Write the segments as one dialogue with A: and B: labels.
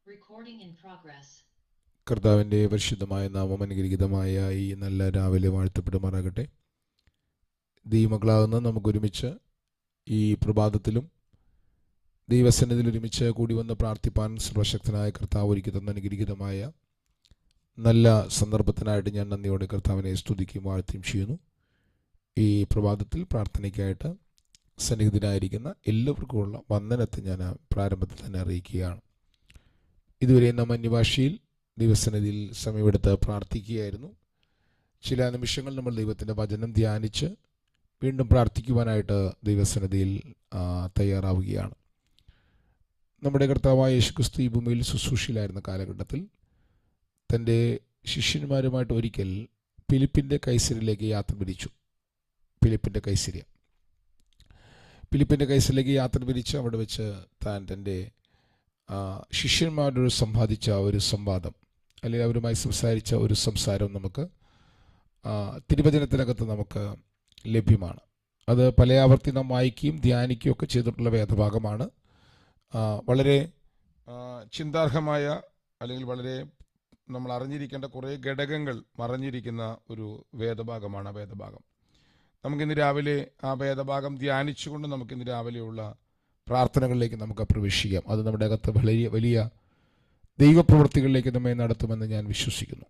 A: Recording in progress.
B: കർത്താവിൻ്റെ പരിശുദ്ധമായ നാമം അനുഗ്രഹീതമായ ഈ നല്ല രാവിലെ വാഴ്ത്തപ്പെടുമാറാകട്ടെ. ദൈവമക്കളാകുന്ന നമുക്കൊരുമിച്ച് ഈ പ്രഭാതത്തിലും ദൈവസന്നിധിയിൽ ഒരുമിച്ച് കൂടി വന്ന് പ്രാർത്ഥിപ്പാൻ സർവശക്തനായ കർത്താവ് ഒരുക്കി തന്ന അനുഗ്രഹീതമായ നല്ല സന്ദർഭത്തിനായിട്ട് ഞാൻ നന്ദിയോടെ കർത്താവിനെ സ്തുതിക്കുകയും വാഴ്ത്തുകയും ചെയ്യുന്നു. ഈ പ്രഭാതത്തിൽ പ്രാർത്ഥനയ്ക്കായിട്ട് സന്നിഹിതരായിരിക്കുന്ന എല്ലാവർക്കുമുള്ള വന്ദനത്തെ ഞാൻ പ്രാരംഭത്തിൽ തന്നെ അറിയിക്കുകയാണ്. ഇതുവരെ നാം അന്യഭാഷയിൽ ദൈവസന്നിധിയിൽ സമയമെടുത്ത് പ്രാർത്ഥിക്കുകയായിരുന്നു. ചില നിമിഷങ്ങൾ നമ്മൾ ദൈവത്തിൻ്റെ വചനം ധ്യാനിച്ച് വീണ്ടും പ്രാർത്ഥിക്കുവാനായിട്ട് ദൈവസന്നിധിയിൽ തയ്യാറാവുകയാണ്. നമ്മുടെ കർത്താവായ യേശുക്രിസ്തു ഈ ഭൂമിയിൽ ശുശ്രൂഷയിലായിരുന്ന കാലഘട്ടത്തിൽ തൻ്റെ ശിഷ്യന്മാരുമായിട്ട് ഒരിക്കൽ ഫിലിപ്പിൻ്റെ കൈസരിലേക്ക് യാത്ര തിരിച്ചു. ഫിലിപ്പിൻ്റെ കൈസരിലേക്ക് യാത്ര തിരിച്ച് അവിടെ വെച്ച് താൻ തൻ്റെ ശിഷ്യന്മാരോട് സംവാദിച്ച ഒരു സംവാദം അല്ലെങ്കിൽ അവരുമായി സംസാരിച്ച ഒരു സംസാരം നമുക്ക് തിരുവചനത്തിനകത്ത് നമുക്ക് ലഭ്യമാണ്. അത് പല ആവർത്തി നാം വായിക്കുകയും ധ്യാനിക്കുകയും ഒക്കെ ചെയ്തിട്ടുള്ള വേദഭാഗമാണ്. വളരെ ചിന്താർഹമായ അല്ലെങ്കിൽ വളരെ നമ്മൾ അറിഞ്ഞിരിക്കേണ്ട കുറേ ഘടകങ്ങൾ മറഞ്ഞിരിക്കുന്ന ഒരു വേദഭാഗമാണ് ആ വേദഭാഗം. നമുക്കിന്ന് രാവിലെ ആ വേദഭാഗം ധ്യാനിച്ചുകൊണ്ട് നമുക്കിന്ന് രാവിലെയുള്ള പ്രാർത്ഥനകളിലേക്ക് നമുക്ക് പ്രവേശിക്കാം. അത് നമ്മുടെ അകത്ത് വലിയ ദൈവപ്രവൃത്തികളിലേക്ക് നമ്മെ നടത്തുമെന്ന് ഞാൻ വിശ്വസിക്കുന്നു.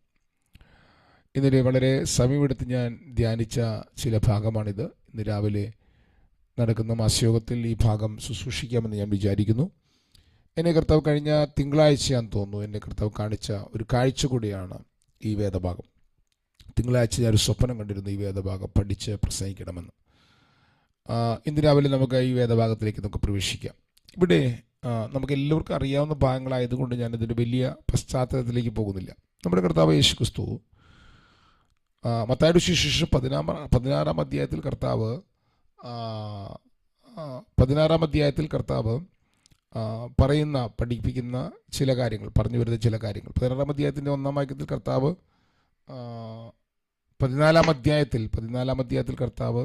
B: ഇന്നലെ വളരെ സമയമെടുത്ത് ഞാൻ ധ്യാനിച്ച ചില ഭാഗമാണിത്. ഇന്ന് രാവിലെ നടക്കുന്ന മാസയോഗത്തിൽ ഈ ഭാഗം ശുശ്രൂഷിക്കാമെന്ന് ഞാൻ വിചാരിക്കുന്നു. എന്നെ കർത്താവ് കഴിഞ്ഞ തിങ്കളാഴ്ചയാണെന്ന് തോന്നുന്നു എന്നെ കർത്താവ് കാണിച്ച ഒരു കാഴ്ച കൂടിയാണ് ഈ വേദഭാഗം. തിങ്കളാഴ്ച ഞാനൊരു സ്വപ്നം കണ്ടിരുന്നു ഈ വേദഭാഗം പഠിച്ച് പ്രസംഗിക്കണമെന്ന്. ഇന്ന് രാവിലെ നമുക്ക് ഈ വേദഭാഗത്തിലേക്ക് നമുക്ക് പ്രവേശിക്കാം. ഇവിടെ നമുക്ക് എല്ലാവർക്കും അറിയാവുന്ന ഭാഗങ്ങളായതുകൊണ്ട് ഞാനിതിൻ്റെ വലിയ പശ്ചാത്തലത്തിലേക്ക് പോകുന്നില്ല. നമ്മുടെ കർത്താവ് യേശുക്രിസ്തു മത്തായിയുടെ സുവിശേഷം 16-ാം അധ്യായത്തിൽ കർത്താവ് പഠിപ്പിക്കുന്ന ചില കാര്യങ്ങൾ, പറഞ്ഞു വരുന്ന ചില കാര്യങ്ങൾ. 16-ാം അധ്യായത്തിൻ്റെ 1-ാം വാക്യത്തിൽ കർത്താവ് 14-ാം അധ്യായത്തിൽ കർത്താവ്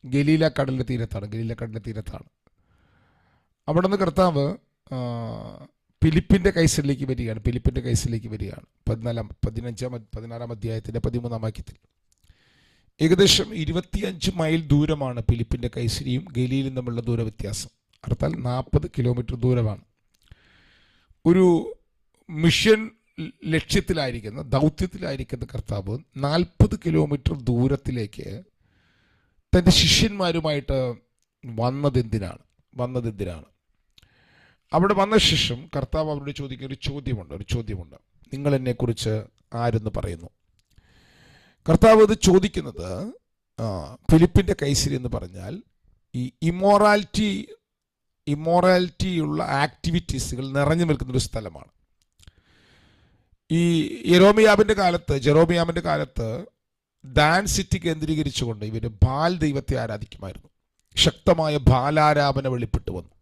B: ഗലീല കടലിൻ്റെ തീരത്താണ്. അവിടെ നിന്ന് കർത്താവ് ഫിലിപ്പിൻ്റെ കൈസരിലേക്ക് വരികയാണ്. 16-ാം അധ്യായത്തിൻ്റെ 13-ാം വാക്യത്തിൽ ഏകദേശം 25 മൈൽ ദൂരമാണ് ഫിലിപ്പിൻ്റെ കൈസരിയും ഗലീലും തമ്മിലുള്ള ദൂരവ്യത്യാസം. അർത്ഥം 40 കിലോമീറ്റർ ദൂരമാണ്. ഒരു മിഷൻ ലക്ഷ്യത്തിലായിരിക്കുന്ന ദൗത്യത്തിലായിരിക്കുന്ന കർത്താവ് 40 കിലോമീറ്റർ ദൂരത്തിലേക്ക് തൻ്റെ ശിഷ്യന്മാരുമായിട്ട് വന്നതെന്തിനാണ്? അവിടെ വന്ന ശേഷം കർത്താവ് അവരോട് ചോദിക്കുന്ന ഒരു ചോദ്യമുണ്ട്. നിങ്ങൾ എന്നെക്കുറിച്ച് ആരെന്ന് പറയുന്നു? കർത്താവ് ഇത് ചോദിക്കുന്നത് ഫിലിപ്പിൻ്റെ കൈസരി എന്ന് പറഞ്ഞാൽ ഈ ഇമ്മോറാലിറ്റിയുള്ള ആക്ടിവിറ്റീസുകൾ നിറഞ്ഞു നിൽക്കുന്നൊരു സ്ഥലമാണ്. ഈ ജെറോബിയാമിൻ്റെ കാലത്ത് ദാൻ സിറ്റി കേന്ദ്രീകരിച്ചുകൊണ്ട് ഇവർ ബാൽ ദൈവത്തെ ആരാധിക്കുമായിരുന്നു. ശക്തമായ ബാലാരാധന വെളിപ്പെട്ടു വന്നു.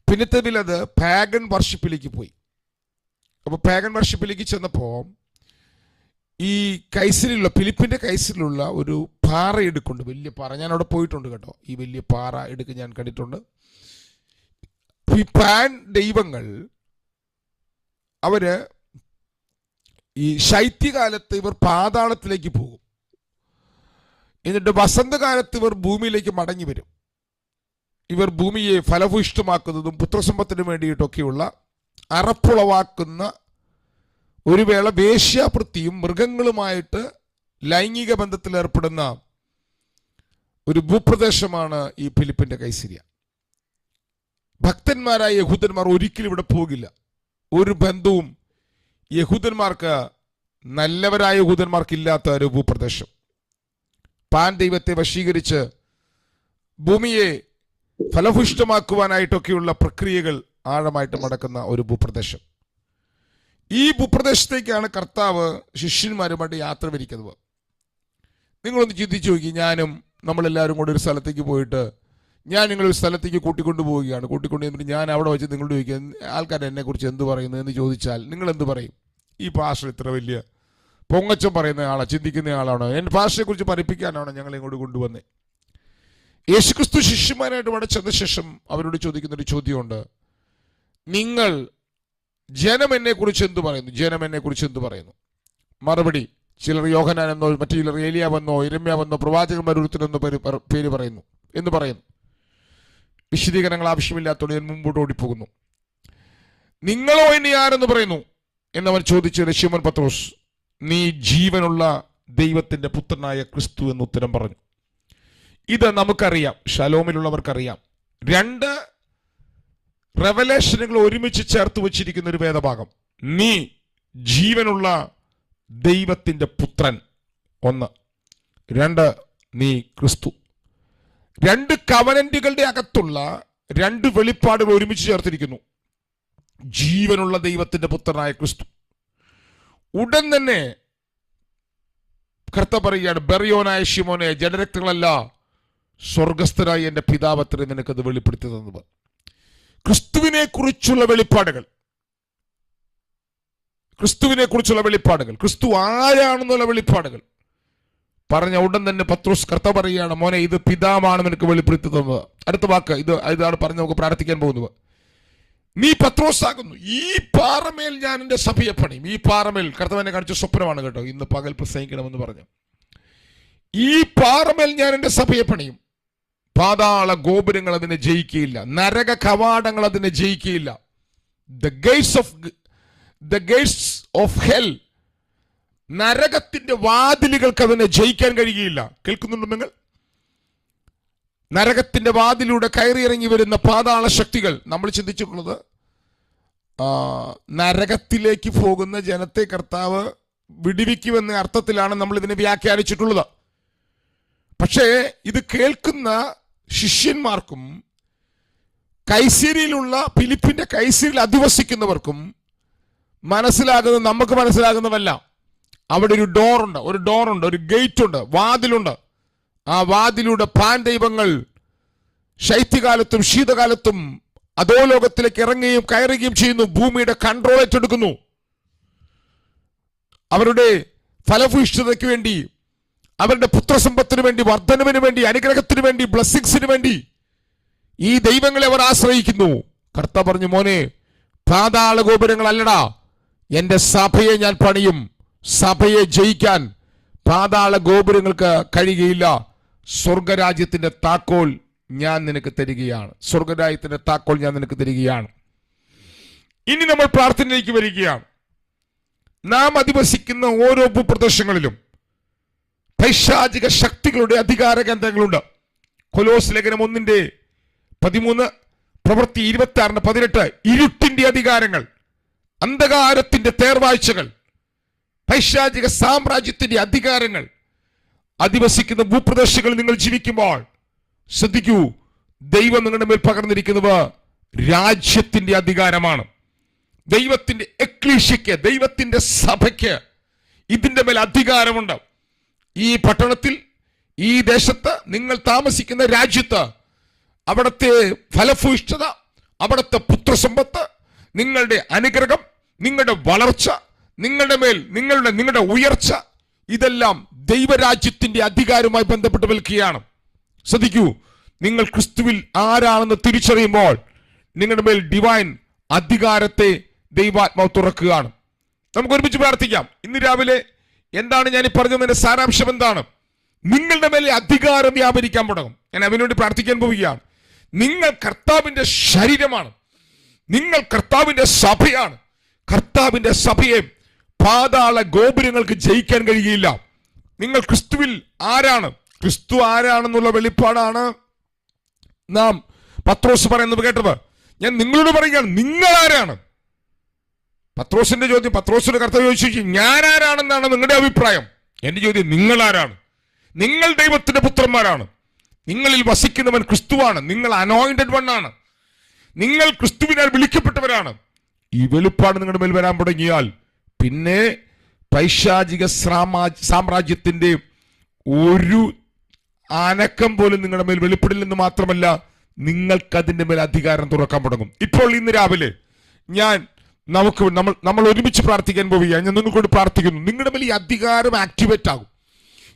B: പിന്നത്തേതിൽ അത് പാഗൻ വർഷിപ്പിലേക്ക് പോയി. അപ്പോൾ പാഗൻ വർഷിപ്പിലേക്ക് ചെന്നപ്പോൾ ഈ ഫിലിപ്പിൻ്റെ കൈസരിലുള്ള ഒരു പാറ എടുക്കുന്നുണ്ട്, വലിയ പാറ. ഞാൻ അവിടെ പോയിട്ടുണ്ട് കേട്ടോ. ഈ വലിയ പാറ എടുക്ക് ഞാൻ കണ്ടിട്ടുണ്ട്. ഈ പാൻ ദൈവങ്ങൾ അവര് ഈ ശൈത്യകാലത്ത് ഇവർ പാതാളത്തിലേക്ക് പോകും. എന്നിട്ട് വസന്തകാലത്ത് ഇവർ ഭൂമിയിലേക്ക് മടങ്ങി വരും. ഇവർ ഭൂമിയെ ഫലഭൂയിഷ്ടമാക്കുന്നതും പുത്രസമ്പത്തിന് വേണ്ടിയിട്ടൊക്കെയുള്ള അറപ്പുളവാക്കുന്ന ഒരു വേള വേശ്യാവൃത്തിയും മൃഗങ്ങളുമായിട്ട് ലൈംഗിക ബന്ധത്തിൽ ഏർപ്പെടുന്ന ഒരു ഭൂപ്രദേശമാണ് ഈ ഫിലിപ്പിൻ്റെ കൈസരിയ. ഭക്തന്മാരായ യഹൂദന്മാർ ഒരിക്കലും ഇവിടെ പോകില്ല. ഒരു ബന്ധവും നല്ലവരായ യഹൂദന്മാർക്കില്ലാത്ത ഒരു ഭൂപ്രദേശം. പാൻ ദൈവത്തെ വശീകരിച്ച് ഭൂമിയെ ഫലഭൂയിഷ്ടമാക്കുവാനായിട്ടൊക്കെയുള്ള പ്രക്രിയകൾ ആഴമായിട്ട് നടക്കുന്ന ഒരു ഭൂപ്രദേശം. ഈ ഭൂപ്രദേശത്തേക്കാണ് കർത്താവ് ശിഷ്യന്മാരുമായിട്ട് യാത്ര തിരിക്കുന്നത്. നിങ്ങളൊന്ന് ചിന്തിച്ചു നോക്കി. നമ്മളെല്ലാവരും കൂടെ ഒരു സ്ഥലത്തേക്ക് പോയിട്ട് ഞാൻ നിങ്ങളൊരു സ്ഥലത്തേക്ക് കൂട്ടിക്കൊണ്ടു പോവുകയാണ്. ഞാൻ അവിടെ വെച്ച് നിങ്ങളോട് ചോദിക്കുക, ആൾക്കാർ എന്നെക്കുറിച്ച് എന്ത് പറയുന്നു എന്ന് ചോദിച്ചാൽ നിങ്ങൾ എന്ത് പറയും? ഈ പാസ്റ്റർ ഇത്ര വലിയ പൊങ്ങച്ചം പറയുന്ന ആളാണ്, ചിന്തിക്കുന്ന ആളാണോ? എൻ്റെ പാസ്റ്ററെക്കുറിച്ച് പഠിപ്പിക്കാനാണോ ഞങ്ങളെ ഇങ്ങോട്ട് കൊണ്ടുവന്നേ? യേശുക്രിസ്തു ശിഷ്യന്മാരായിട്ട് അവിടെ ചെന്ന ശേഷം അവരോട് ചോദിക്കുന്നൊരു ചോദ്യമുണ്ട്. നിങ്ങൾ ജനം എന്നെ കുറിച്ച് എന്ത് പറയുന്നു? ജനം എന്നെ കുറിച്ച് എന്ത് പറയുന്നു? മറുപടി, ചിലർ യോഹന്നാൻ എന്നോ മറ്റു ചിലർ ഏലിയാവെന്നോ ഇരമ്യാവെന്നോ പ്രവാചകന്മാർ ഒരുത്തനെന്നോ പേര് പറയുന്നു എന്ന് പറയുന്നു. വിശദീകരണങ്ങൾ ആവശ്യമില്ലാത്തതുകൊണ്ട് ഞാൻ മുമ്പോട്ട് ഓടിപ്പോകുന്നു. നിങ്ങളോ എന്നെ ആരെന്ന് പറയുന്നു എന്നവൻ ചോദിച്ചത് ശിമോൻ പത്രോസ്, നീ ജീവനുള്ള ദൈവത്തിന്റെ പുത്രനായ ക്രിസ്തു എന്ന് ഉത്തരം പറഞ്ഞു. ഇത് നമുക്കറിയാം, ശലോമിലുള്ളവർക്കറിയാം. രണ്ട് റെവലേഷനുകൾ ഒരുമിച്ച് ചേർത്ത് വച്ചിരിക്കുന്ന ഒരു വേദഭാഗം. നീ ജീവനുള്ള ദൈവത്തിന്റെ പുത്രൻ, ഒന്ന്. രണ്ട്, നീ ക്രിസ്തു. രണ്ട് കവനന്റുകളുടെ അകത്തുള്ള രണ്ട് വെളിപ്പാടുകൾ ഒരുമിച്ച് ചേർത്തിരിക്കുന്നു. ജീവനുള്ള ദൈവത്തിന്റെ പുത്രനായ ക്രിസ്തു. ഉടൻ തന്നെ കർത്താവ് പറയുകയാണ്, ബെറിയോനായ ശിമോനെ, ജഡരക്തങ്ങളല്ല സ്വർഗസ്ഥരായ എന്റെ പിതാവത്രേ നിനക്കത് വെളിപ്പെടുത്തി തന്നത്. ക്രിസ്തുവിനെ കുറിച്ചുള്ള വെളിപ്പാടുകൾ, ക്രിസ്തുവിനെ കുറിച്ചുള്ള വെളിപ്പാടുകൾ, ക്രിസ്തു ആരാണെന്നുള്ള വെളിപ്പാടുകൾ പറഞ്ഞ ഉടൻ തന്നെ പത്രോസ്, കർത്താവ് പറയുകയാണ്, മോനെ ഇത് പിതാവാണ് നിനക്ക് വെളിപ്പെടുത്തി തന്നത്. അടുത്ത വാക്ക് ഇതാണ് പറഞ്ഞ് നമുക്ക് പ്രാർത്ഥിക്കാൻ പോകുന്നത്. നീ പത്രോസാകുന്നു, ഈ പാറമേൽ ഞാൻ എൻ്റെ സഭയെ പണിയും. ഈ പാറമേൽ കർത്താവ് എന്നെ കാണിച്ച സ്വപ്നമാണ് കേട്ടോ, ഇന്ന് പകൽ പ്രസംഗിക്കണമെന്ന് പറഞ്ഞു. ഈ പാറമേൽ ഞാൻ എൻ്റെ സഭയെ പണിയും, പാതാള ഗോപുരങ്ങൾ അതിനെ ജയിക്കുകയില്ല, നരക കവാടങ്ങൾ അതിനെ ജയിക്കുകയില്ല. The gates of hell, നരകത്തിന്റെ വാതിലുകൾക്ക് അതിനെ ജയിക്കാൻ കഴിയുകയില്ല. കേൾക്കുന്നുണ്ടോ നിങ്ങൾ? നരകത്തിന്റെ വാതിലൂടെ കയറിയിറങ്ങി വരുന്ന പാതാള ശക്തികൾ. നമ്മൾ ചിന്തിച്ചിട്ടുള്ളത് നരകത്തിലേക്ക് പോകുന്ന ജനത്തെ കർത്താവ് വിടുവിക്കുമെന്ന അർത്ഥത്തിലാണ് നമ്മൾ ഇതിനെ വ്യാഖ്യാനിച്ചിട്ടുള്ളത്. പക്ഷേ ഇത് കേൾക്കുന്ന ശിഷ്യന്മാർക്കും കൈസരിയിലുള്ള ഫിലിപ്പിന്റെ കൈസരിയിൽ അധിവസിക്കുന്നവർക്കും മനസ്സിലാകുന്നത് നമുക്ക് മനസ്സിലാകുന്നതല്ല. അവിടെ ഒരു ഡോറുണ്ട്, ഒരു ഗേറ്റ് ഉണ്ട്, വാതിലുണ്ട്. ആ വാതിലൂടെ പാൻ ദൈവങ്ങൾ ശൈത്യകാലത്തും ശീതകാലത്തും അധോലോകത്തിലേക്ക് ഇറങ്ങുകയും കയറുകയും ചെയ്യുന്നു. ഭൂമിയുടെ കൺട്രോൾ ഏറ്റെടുക്കുന്നു. അവരുടെ ഫലഭൂയിഷ്ഠതയ്ക്ക് വേണ്ടി, അവരുടെ പുത്രസമ്പത്തിന് വേണ്ടി, വർധനവിന് വേണ്ടി, അനുഗ്രഹത്തിന് വേണ്ടി, ബ്ലെസ്സിങ്സിന് വേണ്ടി ഈ ദൈവങ്ങളെ അവർ ആശ്രയിക്കുന്നു. കർത്താവ് പറഞ്ഞു, മോനെ പാതാള ഗോപുരങ്ങളല്ലടാ, എന്റെ സഭയെ ഞാൻ പണിയും. സഭയെ ജയിക്കാൻ പാതാള ഗോപുരങ്ങൾക്ക് കഴിയുകയില്ല. സ്വർഗരാജ്യത്തിന്റെ താക്കോൽ ഞാൻ നിനക്ക് തരികയാണ്. സ്വർഗരാജ്യത്തിന്റെ താക്കോൽ ഞാൻ നിനക്ക് തരികയാണ്. ഇനി നമ്മൾ പ്രാർത്ഥനയിലേക്ക് വരികയാണ്. നാം അധിവസിക്കുന്ന ഓരോ ഭൂപ്രദേശങ്ങളിലും പൈശാചിക ശക്തികളുടെ അധികാര കേന്ദ്രങ്ങളുണ്ട്. കൊലോസ് ലേഖനം 1:13, പ്രവൃത്തി 26:18. ഇരുട്ടിന്റെ അധികാരങ്ങൾ, അന്ധകാരത്തിന്റെ തേർവാഴ്ചകൾ, പൈശാചിക സാമ്രാജ്യത്തിന്റെ അധികാരങ്ങൾ അധിവസിക്കുന്ന ഭൂപ്രദേശങ്ങളിൽ നിങ്ങൾ ജീവിക്കുമ്പോൾ ശ്രദ്ധിക്കൂ, ദൈവം നിങ്ങളുടെ മേൽ പകർന്നിരിക്കുന്നത് രാജ്യത്തിന്റെ അധികാരമാണ്. ദൈവത്തിന്റെ എക്ലീഷ്യയ്ക്ക്, ദൈവത്തിന്റെ സഭയ്ക്ക് ഇതിന്റെ മേൽ അധികാരമുണ്ട്. ഈ പട്ടണത്തിൽ, ഈ ദേശത്ത്, നിങ്ങൾ താമസിക്കുന്ന രാജ്യത്ത് അവിടുത്തെ ഫലഭൂയിഷ്ഠത, അവിടുത്തെ പുത്രസമ്പത്ത്, നിങ്ങളുടെ അനുഗ്രഹം, നിങ്ങളുടെ വളർച്ച, നിങ്ങളുടെ മേൽ നിങ്ങളുടെ ഉയർച്ച, ഇതെല്ലാം ദൈവരാജ്യത്തിന്റെ അധികാരവുമായി ബന്ധപ്പെട്ട് നിൽക്കുകയാണ്. ശ്രദ്ധിക്കൂ, നിങ്ങൾ ക്രിസ്തുവിൽ ആരാണെന്ന് തിരിച്ചറിയുമ്പോൾ നിങ്ങളുടെ മേൽ ഡിവൈൻ അധികാരത്തെ ദൈവാത്മാവ് തുറക്കുകയാണ്. നമുക്ക് ഒരുമിച്ച് പ്രാർത്ഥിക്കാം. ഇന്ന് രാവിലെ എന്താണ് ഞാൻ ഈ പറഞ്ഞതിന്റെ സാരാംശം എന്താണ്? നിങ്ങളുടെ മേലെ അധികാരം വ്യാപരിക്കാൻ തുടങ്ങും. ഞാൻ അതിനുവേണ്ടി പ്രാർത്ഥിക്കാൻ പോവുകയാണ്. നിങ്ങൾ കർത്താവിന്റെ ശരീരമാണ്, നിങ്ങൾ കർത്താവിന്റെ സഭയാണ്. കർത്താവിന്റെ സഭയെ പാതാള ഗോപുരങ്ങൾക്ക് ജയിക്കാൻ കഴിയുകയില്ല. നിങ്ങൾ ക്രിസ്തുവിൽ ആരാണ്? ക്രിസ്തു ആരാണെന്നുള്ള വെളിപ്പാടാണ് നാം പത്രോസ് പറയുന്നത് കേട്ടത്. ഞാൻ നിങ്ങളോട് പറയുകയാണ്, നിങ്ങൾ ആരാണ്? പത്രോസിന്റെ ചോദ്യം, പത്രോസിന്റെ കർത്താവ് ചോദിച്ചു, ഞാൻ ആരാണെന്നാണ് നിങ്ങളുടെ അഭിപ്രായം? എന്റെ ചോദ്യം, നിങ്ങൾ ആരാണ്? നിങ്ങൾ ദൈവത്തിന്റെ പുത്രന്മാരാണ്. നിങ്ങളിൽ വസിക്കുന്നവൻ ക്രിസ്തുവാണ്. നിങ്ങൾ അനോയിന്റഡ് വൺ ആണ്. നിങ്ങൾ ക്രിസ്തുവിനാൽ വിളിക്കപ്പെട്ടവരാണ്. ഈ വെളിപ്പാട് നിങ്ങളുടെ മേൽ വരാൻ തുടങ്ങിയാൽ പിന്നെ പൈശാചിക സാമ്രാജ്യത്തിന്റെ ഒരു അനക്കം പോലും നിങ്ങളുടെ മേൽ വെളിപ്പെടില്ലെന്ന് മാത്രമല്ല, നിങ്ങൾക്കതിന്റെ മേൽ അധികാരം തുറക്കാൻ തുടങ്ങും. ഇപ്പോൾ ഇന്ന് രാവിലെ നമ്മൾ ഒരുമിച്ച് പ്രാർത്ഥിക്കാൻ പോവുകയാണ്. ഞാൻ നിങ്ങൾക്കൊണ്ട് പ്രാർത്ഥിക്കുന്നു, നിങ്ങളുടെ മേൽ ഈ അധികാരം ആക്ടിവേറ്റ് ആകും.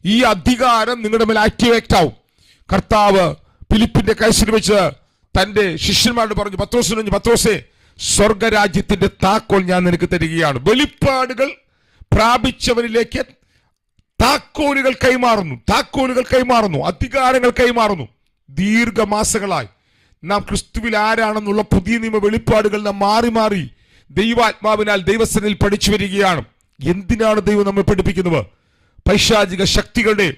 B: ഈ അധികാരം നിങ്ങളുടെ മേൽ ആക്ടിവേറ്റ് ആവും. കർത്താവ് ഫിലിപ്പിന്റെ കൈസരിൽ വെച്ച് തന്റെ ശിഷ്യന്മാരോട് പറഞ്ഞു, പത്രോസേ, സ്വർഗരാജ്യത്തിന്റെ താക്കോൽ ഞാൻ നിനക്ക് തരികയാണ്. വെളിപ്പാടുകൾ പ്രാപിച്ചവരിലേക്ക് താക്കോലുകൾ കൈമാറുന്നു, അധികാരങ്ങൾ കൈമാറുന്നു. ദീർഘമാസങ്ങളായി നാം ക്രിസ്തുവിൽ ആരാണെന്നുള്ള പുതിയ നിയമ വെളിപ്പാടുകൾ നാം മാറി മാറി ദൈവാത്മാവിനാൽ ദൈവസന്നിധിയിൽ പഠിച്ചു വരികയാണ്. എന്തിനാണ് ദൈവം നമ്മെ പഠിപ്പിക്കുന്നത്? പൈശാചിക ശക്തികളുടെ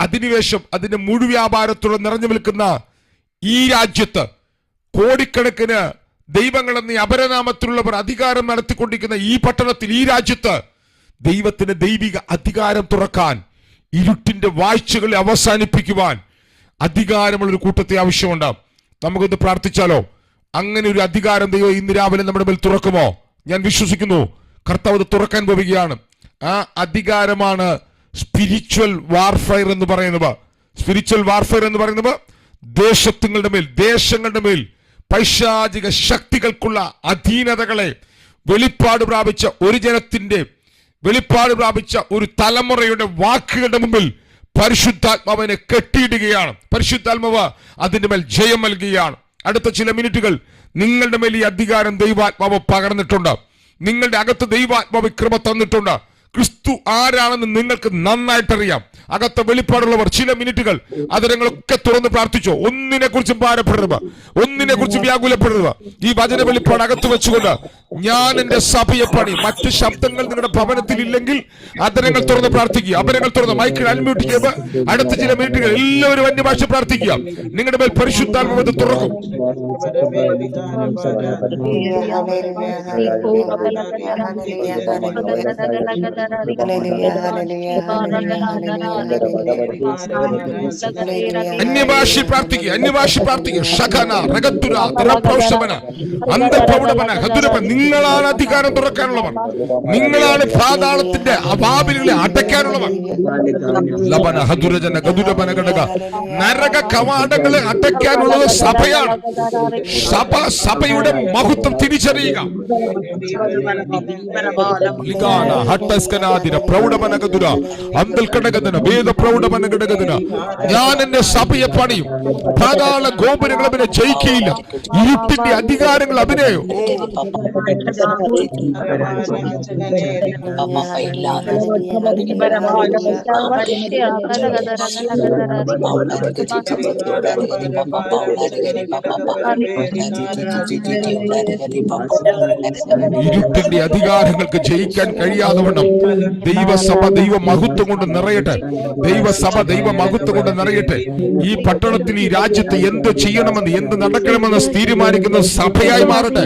B: അധിനിവേശം, അതിന്റെ മുഴുവ്യാപാരത്തോടെ നിറഞ്ഞു നിൽക്കുന്ന ഈ രാജ്യത്ത് കോടിക്കണക്കിന് ദൈവങ്ങളെന്ന അപരനാമത്തിലുള്ളവർ അധികാരം നടത്തിക്കൊണ്ടിരിക്കുന്ന ഈ പട്ടണത്തിൽ, ഈ രാജ്യത്ത് ദൈവത്തിന് ദൈവിക അധികാരം തുറക്കാൻ, ഇരുട്ടിന്റെ വാഴ്ചകളെ അവസാനിപ്പിക്കുവാൻ അധികാരമുള്ളൊരു കൂട്ടത്തെ ആവശ്യമുണ്ട്. നമുക്കൊന്ന് പ്രാർത്ഥിച്ചാലോ? അങ്ങനെ ഒരു അധികാരം ദൈവം ഇന്ന് രാവിലെ നമ്മുടെ മേൽ തുറക്കുമോ? ഞാൻ വിശ്വസിക്കുന്നു കർത്താവ് അത് തുറക്കാൻ പോവുകയാണ്. ആ അധികാരമാണ് സ്പിരിച്വൽ വാർഫെയർ എന്ന് പറയുന്നത്. സ്പിരിച്വൽ വാർഫെയർ എന്ന് പറയുന്നത് ദേശങ്ങളുടെ മേൽ പൈശാചിക ശക്തികൾക്കുള്ള അധീനതകളെ വെളിപ്പാട് പ്രാപിച്ച ഒരു ജനത്തിന്റെ, വെളിപ്പാട് പ്രാപിച്ച ഒരു തലമുറയുടെ വാക്കുകളുടെ മുമ്പിൽ പരിശുദ്ധാത്മാവിനെ കെട്ടിയിടുകയാണ്. പരിശുദ്ധാത്മാവ് അതിന്റെ മേൽ ജയം നൽകുകയാണ്. അടുത്ത ചില മിനിറ്റുകൾ നിങ്ങളുടെ മേൽ ഈ അധികാരം ദൈവാത്മാവ് പകർന്നിട്ടുണ്ട്. നിങ്ങളുടെ അകത്ത് ദൈവാത്മാവ് കൃപ തന്നിട്ടുണ്ട്. ക്രിസ്തു ആരാണെന്ന് നിങ്ങൾക്ക് നന്നായിട്ടറിയാം. അകത്ത വെളിപ്പാടുള്ളവർ ചില മിനിറ്റുകൾ അതിരങ്ങളൊക്കെ തുറന്ന് പ്രാർത്ഥിച്ചോ. ഒന്നിനെ കുറിച്ചും ഭാരപ്പെടരുത്, ഒന്നിനെ കുറിച്ചും വ്യാകുലപ്പെടരുത്. ഈ വചന വെളിപ്പാട് അകത്ത് വെച്ചുകൊണ്ട് ഞാൻ എന്റെ സഭയെ പണി. മറ്റ് ശബ്ദങ്ങൾ നിങ്ങളുടെ ഭവനത്തിൽ ഇല്ലെങ്കിൽ അതിരങ്ങൾ തുറന്ന് പ്രാർത്ഥിക്കുക. അപരങ്ങൾ തുറന്ന് മൈക്കിൽ അൺമ്യൂട്ട് ചെയ്യുക. അടുത്ത ചില മിനിറ്റുകൾ എല്ലാവരും അന്യഭാഷ പ്രാർത്ഥിക്കുക. നിങ്ങളുടെ മേൽ പരിശുദ്ധാത്മാവ് തുറക്കും. അന്യഭാഷ പ്രാർത്ഥിക്കുക, അന്യഭാഷ പ്രാർത്ഥിക്കുക. ശഖന രഗത്തുര ദ്രപ്രൗഷമന അന്തപ്രൗഢമന ഹതുരപന. നിങ്ങളാണ് അധികാരം തുറക്കാനുള്ളവർ. നിങ്ങളാണ് പാതാളത്തിന്റെ അവാബിലുകളെ അടയ്ക്കാനുള്ളവർ. ലബന ഹതുരജന ഗതുരപന ഘടക. നരക കവാടങ്ങളെ അടയ്ക്കാനുള്ളത് സഭയാണ്. സഭയുടെ മഹത്വം തിരിച്ചറിയുക. ഞാൻ എന്റെ സഭയെ പണിയും. പാതാള ഗോപുരങ്ങൾ അവനെ ജയിക്കുകയില്ല. ഇരുട്ടിന്റെ അധികാരങ്ങൾ അവനെ ഇരുട്ടിന്റെ അധികാരങ്ങൾക്ക് ജയിക്കാൻ കഴിയാതെ വണ്ണം ദൈവസഭ ദൈവ മഹത്വം കൊണ്ട് നിറയട്ടെ. ദൈവസഭ ദൈവ മഹത്വം കൊണ്ട് നിറയട്ടെ. ഈ പട്ടണത്തിൽ, ഈ രാജ്യത്ത് എന്ത് ചെയ്യണമെന്ന്, എന്ത് നടക്കണമെന്ന് തീരുമാനിക്കുന്ന സഭയായി മാറട്ടെ.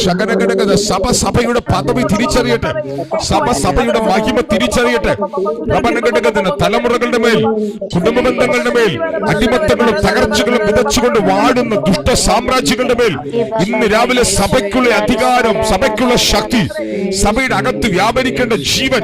B: ശകനഘടകത സഭയുടെ പദവി തിരിച്ചറിയട്ടെ. സഭയുടെ മഹിമ തിരിച്ചറിയട്ടെ. പ്രബലഘടകത്തിന് തലമുറകളുടെ മേൽ, കുടുംബ ബന്ധങ്ങളുടെ മേൽ അടിമത്തങ്ങളും തകർച്ചകളും വിതച്ചുകൊണ്ട് വാടുന്ന ദുഷ്ട സാമ്രാജ്യങ്ങളുടെ മേൽ ഇന്ന് രാവിലെ സഭയ്ക്കുള്ള അധികാരം, സഭയ്ക്കുള്ള ശക്തി, സഭയുടെ അകത്ത് വ്യാപരിക്കേണ്ട ജീവൻ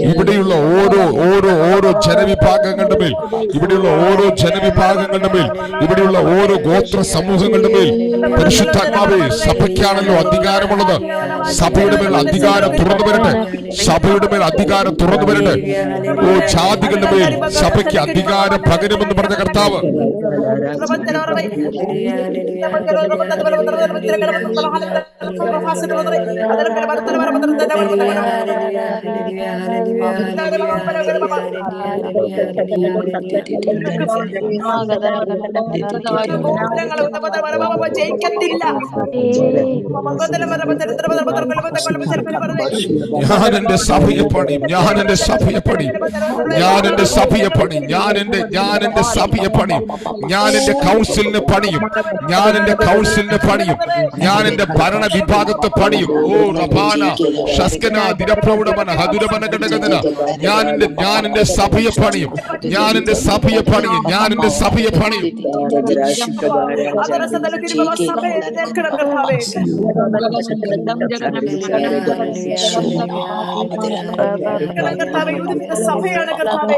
B: ഇവിടെയുള്ള ഓരോ ജനവിഭാഗങ്ങളുടെ മേൽ, ഇവിടെയുള്ള ഓരോ ജനവിഭാഗങ്ങളുടെ മേൽ, ഇവിടെയുള്ള ഓരോ ഗോത്ര സമൂഹങ്ങളുടെ മേൽ പരിശുദ്ധാത്മാവേ, സഭയ്ക്കാണല്ലോ അധികാരമുള്ളത്. സഭയുടെ മേൽ അധികാരം തുറന്നു വരട്ടെ. സഭയുടെ മേൽ അധികാരം തുറന്നു വരട്ടെ. ഓ ജാതികളുടെ മേൽ സഭയ്ക്ക് അധികാരം പകരുമെന്ന് പറഞ്ഞ കർത്താവ് ഞാൻ എന്റെ സഭയെ പണിയും, ഞാൻ എന്റെ സഭയെ പണിയും, ഞാൻ എന്റെ സഭയെ പണിയും, ഞാൻ എന്റെ സഭയെ പണിയും, ഞാൻ എന്റെ കൗൺസിലിനെ പണിയും, ഞാൻ എന്റെ കൗൺസിലിനെ പണിയും. ഞാൻ എന്റെ ഭരണ വിഭാഗത്തെ പണിയും. ഓ റബാന ഷസ്കന ദിരപ്രൗഢമന ഹദുരമന ഘടകന. ഞാൻ എന്റെ സഭയെ പണിയും. ഞാൻ എന്റെ സഭയെ പണിയും. ഞാൻ എന്റെ സഭയെ പണിയും.
A: സഭയാണ് കർത്താവേ.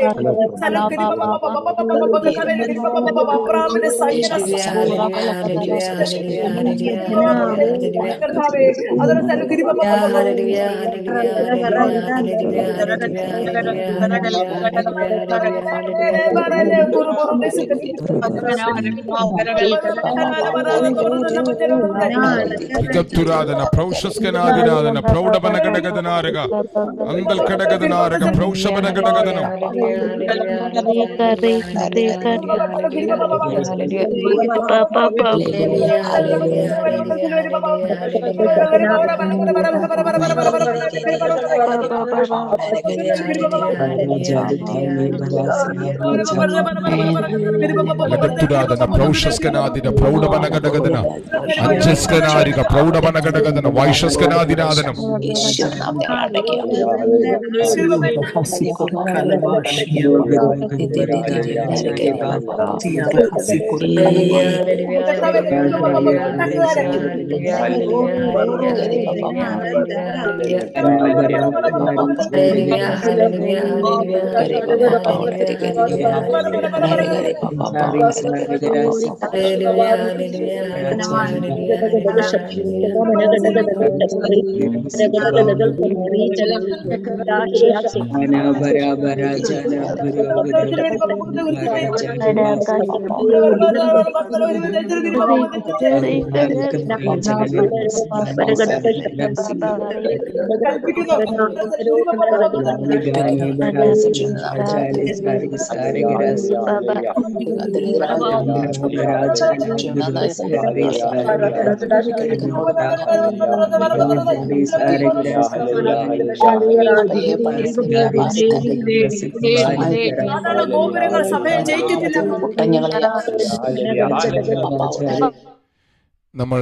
B: നമ്മൾ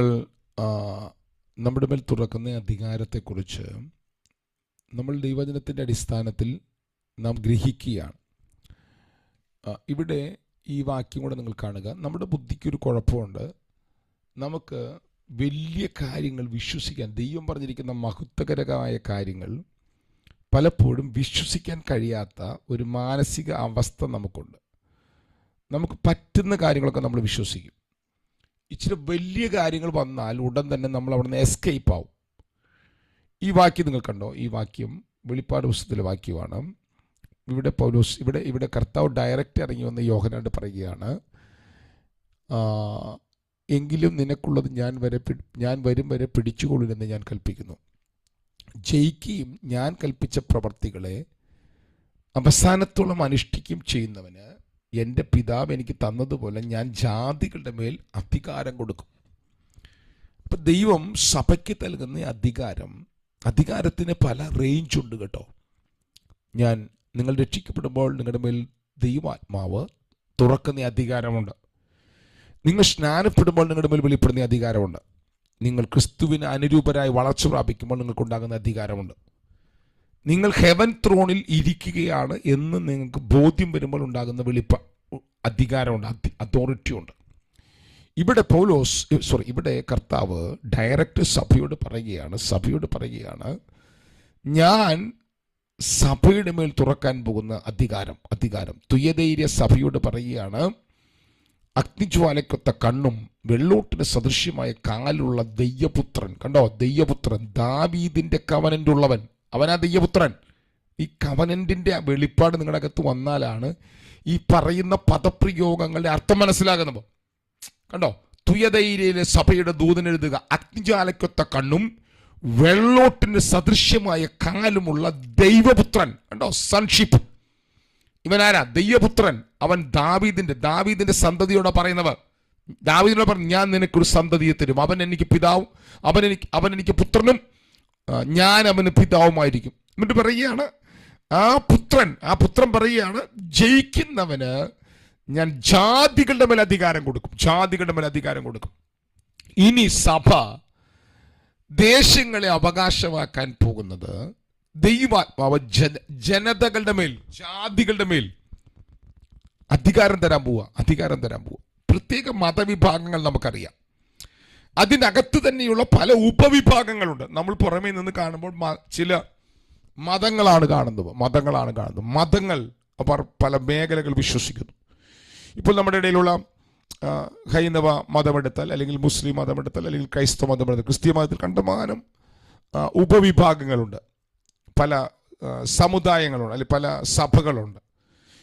B: നമ്മുടെ മേൽ തുറക്കുന്ന അധികാരത്തെക്കുറിച്ച് നമ്മൾ ദൈവവചനത്തിൻ്റെ അടിസ്ഥാനത്തിൽ നാം ഗ്രഹിക്കുകയാണ്. ഇവിടെ ഈ വാക്യം കൂടെ നിങ്ങൾ കാണുക. നമ്മുടെ ബുദ്ധിക്കൊരു കുഴപ്പമുണ്ട്. നമുക്ക് വലിയ കാര്യങ്ങൾ വിശ്വസിക്കാൻ, ദൈവം പറഞ്ഞിരിക്കുന്ന മഹത്വകരമായ കാര്യങ്ങൾ പലപ്പോഴും വിശ്വസിക്കാൻ കഴിയാത്ത ഒരു മാനസിക അവസ്ഥ നമുക്കുണ്ട്. നമുക്ക് പറ്റുന്ന കാര്യങ്ങളൊക്കെ നമ്മൾ വിശ്വസിക്കും. ഇച്ചിരി വലിയ കാര്യങ്ങൾ വന്നാൽ ഉടൻ തന്നെ നമ്മൾ അവിടെ നിന്ന് എസ്കേപ്പ് ആവും. ഈ വാക്യം നിങ്ങൾ കണ്ടോ? ഈ വാക്യം വെളിപ്പാട് പുസ്തകത്തിലെ വാക്യമാണ്. ഇവിടെ പൗലോസ് ഇവിടെ കർത്താവ് ഡയറക്റ്റ് ഇറങ്ങി വന്ന് യോഹന്നാനോട് പറയുകയാണ്, എങ്കിലും നിനക്കുള്ളത് ഞാൻ വരും വരെ പിടിച്ചുകൊള്ളുമെന്ന് ഞാൻ കൽപ്പിക്കുന്നു. ജയിക്കുകയും ഞാൻ കൽപ്പിച്ച പ്രവർത്തികളെ അവസാനത്തോളം അനുഷ്ഠിക്കുകയും ചെയ്യുന്നവന് എൻ്റെ പിതാവ് എനിക്ക് തന്നതുപോലെ ഞാൻ ജാതികളുടെ മേൽ അധികാരം കൊടുക്കും. അപ്പം ദൈവം സഭയ്ക്ക് നൽകുന്ന അധികാരത്തിന് പല റേഞ്ച് ഉണ്ട് കേട്ടോ. നിങ്ങൾ രക്ഷിക്കപ്പെടുമ്പോൾ നിങ്ങളുടെ മേൽ ദൈവാത്മാവ് തുറക്കുന്ന അധികാരമുണ്ട്. നിങ്ങൾ സ്നാനപ്പെടുമ്പോൾ നിങ്ങളുടെ മേൽ വെളിപ്പെടുന്ന അധികാരമുണ്ട്. നിങ്ങൾ ക്രിസ്തുവിന് അനുരൂപരായി വളർച്ച പ്രാപിക്കുമ്പോൾ നിങ്ങൾക്കുണ്ടാകുന്ന അധികാരമുണ്ട്. നിങ്ങൾ ഹെവൻ ത്രോണിൽ ഇരിക്കുകയാണ് എന്ന് നിങ്ങൾക്ക് ബോധ്യം വരുമ്പോൾ ഉണ്ടാകുന്ന അധികാരമുണ്ട്, അതോറിറ്റി ഉണ്ട്. ഇവിടെ കർത്താവ് ഡയറക്റ്റ് സഭയോട് പറയുകയാണ്, ഞാൻ സഭയുടെ മേൽ തുറക്കാൻ പോകുന്ന അധികാരം തുയധൈര്യ സഭയോട് പറയുകയാണ്, അഗ്നിജ്വാലയ്ക്കൊത്ത കണ്ണും വെള്ളോട്ടിന് സദൃശ്യമായ കാലുള്ള ദൈവപുത്രൻ. കണ്ടോ? ദൈവപുത്രൻ, ദാവീദിന്റെ കവനന്റ് ഉള്ളവൻ, അവനാ ദൈവപുത്രൻ. ഈ കവനന്റിന്റെ വെളിപ്പാട് നിങ്ങളുടെ അകത്ത് വന്നാലാണ് ഈ പറയുന്ന പദപ്രയോഗങ്ങളുടെ അർത്ഥം മനസ്സിലാകുന്നത്. കണ്ടോ? തുയധൈര്യയിലെ സഭയുടെ ദൂതനെഴുതുക, അഗ്നിജ്വാലയ്ക്കൊത്ത കണ്ണും വെള്ളോട്ടിന് സദൃശ്യമായ കാലുമുള്ള ദൈവപുത്രൻ. കണ്ടോ? സൺഷിപ്പ്. ഇവനാരാ? ദൈവപുത്രൻ. അവൻ ദാവീദിന്റെ സന്തതിയോടെ പറയുന്നവർ. ദാവീദിനോട് പറഞ്ഞു, ഞാൻ നിനക്കൊരു സന്തതിയെ തരും, അവൻ എനിക്ക് പിതാവും, അവൻ എനിക്ക് പുത്രനും, ഞാൻ അവന് പിതാവുമായിരിക്കും. എന്നിട്ട് പറയുകയാണ്, ആ പുത്രൻ പറയുകയാണ്, ജയിക്കുന്നവന് ഞാൻ ജാതികളുടെ മേൽ അധികാരം കൊടുക്കും. ഇനി സഭ ദേശങ്ങളെ അവകാശമാക്കാൻ പോകുന്നത് ദൈവാത്മാവ് ജനതകളുടെ മേൽ, ജാതികളുടെ മേൽ അധികാരം തരാൻ പോവുക. പ്രത്യേക മതവിഭാഗങ്ങൾ നമുക്കറിയാം. അതിനകത്ത് തന്നെയുള്ള പല ഉപവിഭാഗങ്ങളുണ്ട്. നമ്മൾ പുറമേ നിന്ന് കാണുമ്പോൾ ചില മതങ്ങളാണ് കാണുന്നത്. മതങ്ങൾ അവർ പല മേഖലകൾ വിശ്വസിക്കുന്നു. ഇപ്പോൾ നമ്മുടെ ഇടയിലുള്ള ഹൈന്ദവ മതമെടുത്താൽ, അല്ലെങ്കിൽ മുസ്ലിം മതമെടുത്താൽ, അല്ലെങ്കിൽ ക്രൈസ്തവ മതമെടുത്താൽ, ക്രിസ്തീയ മതത്തിൽ കണ്ടമാനം ഉപവിഭാഗങ്ങളുണ്ട്, പല സമുദായങ്ങളുണ്ട്, അല്ലെങ്കിൽ പല സഭകളുണ്ട്.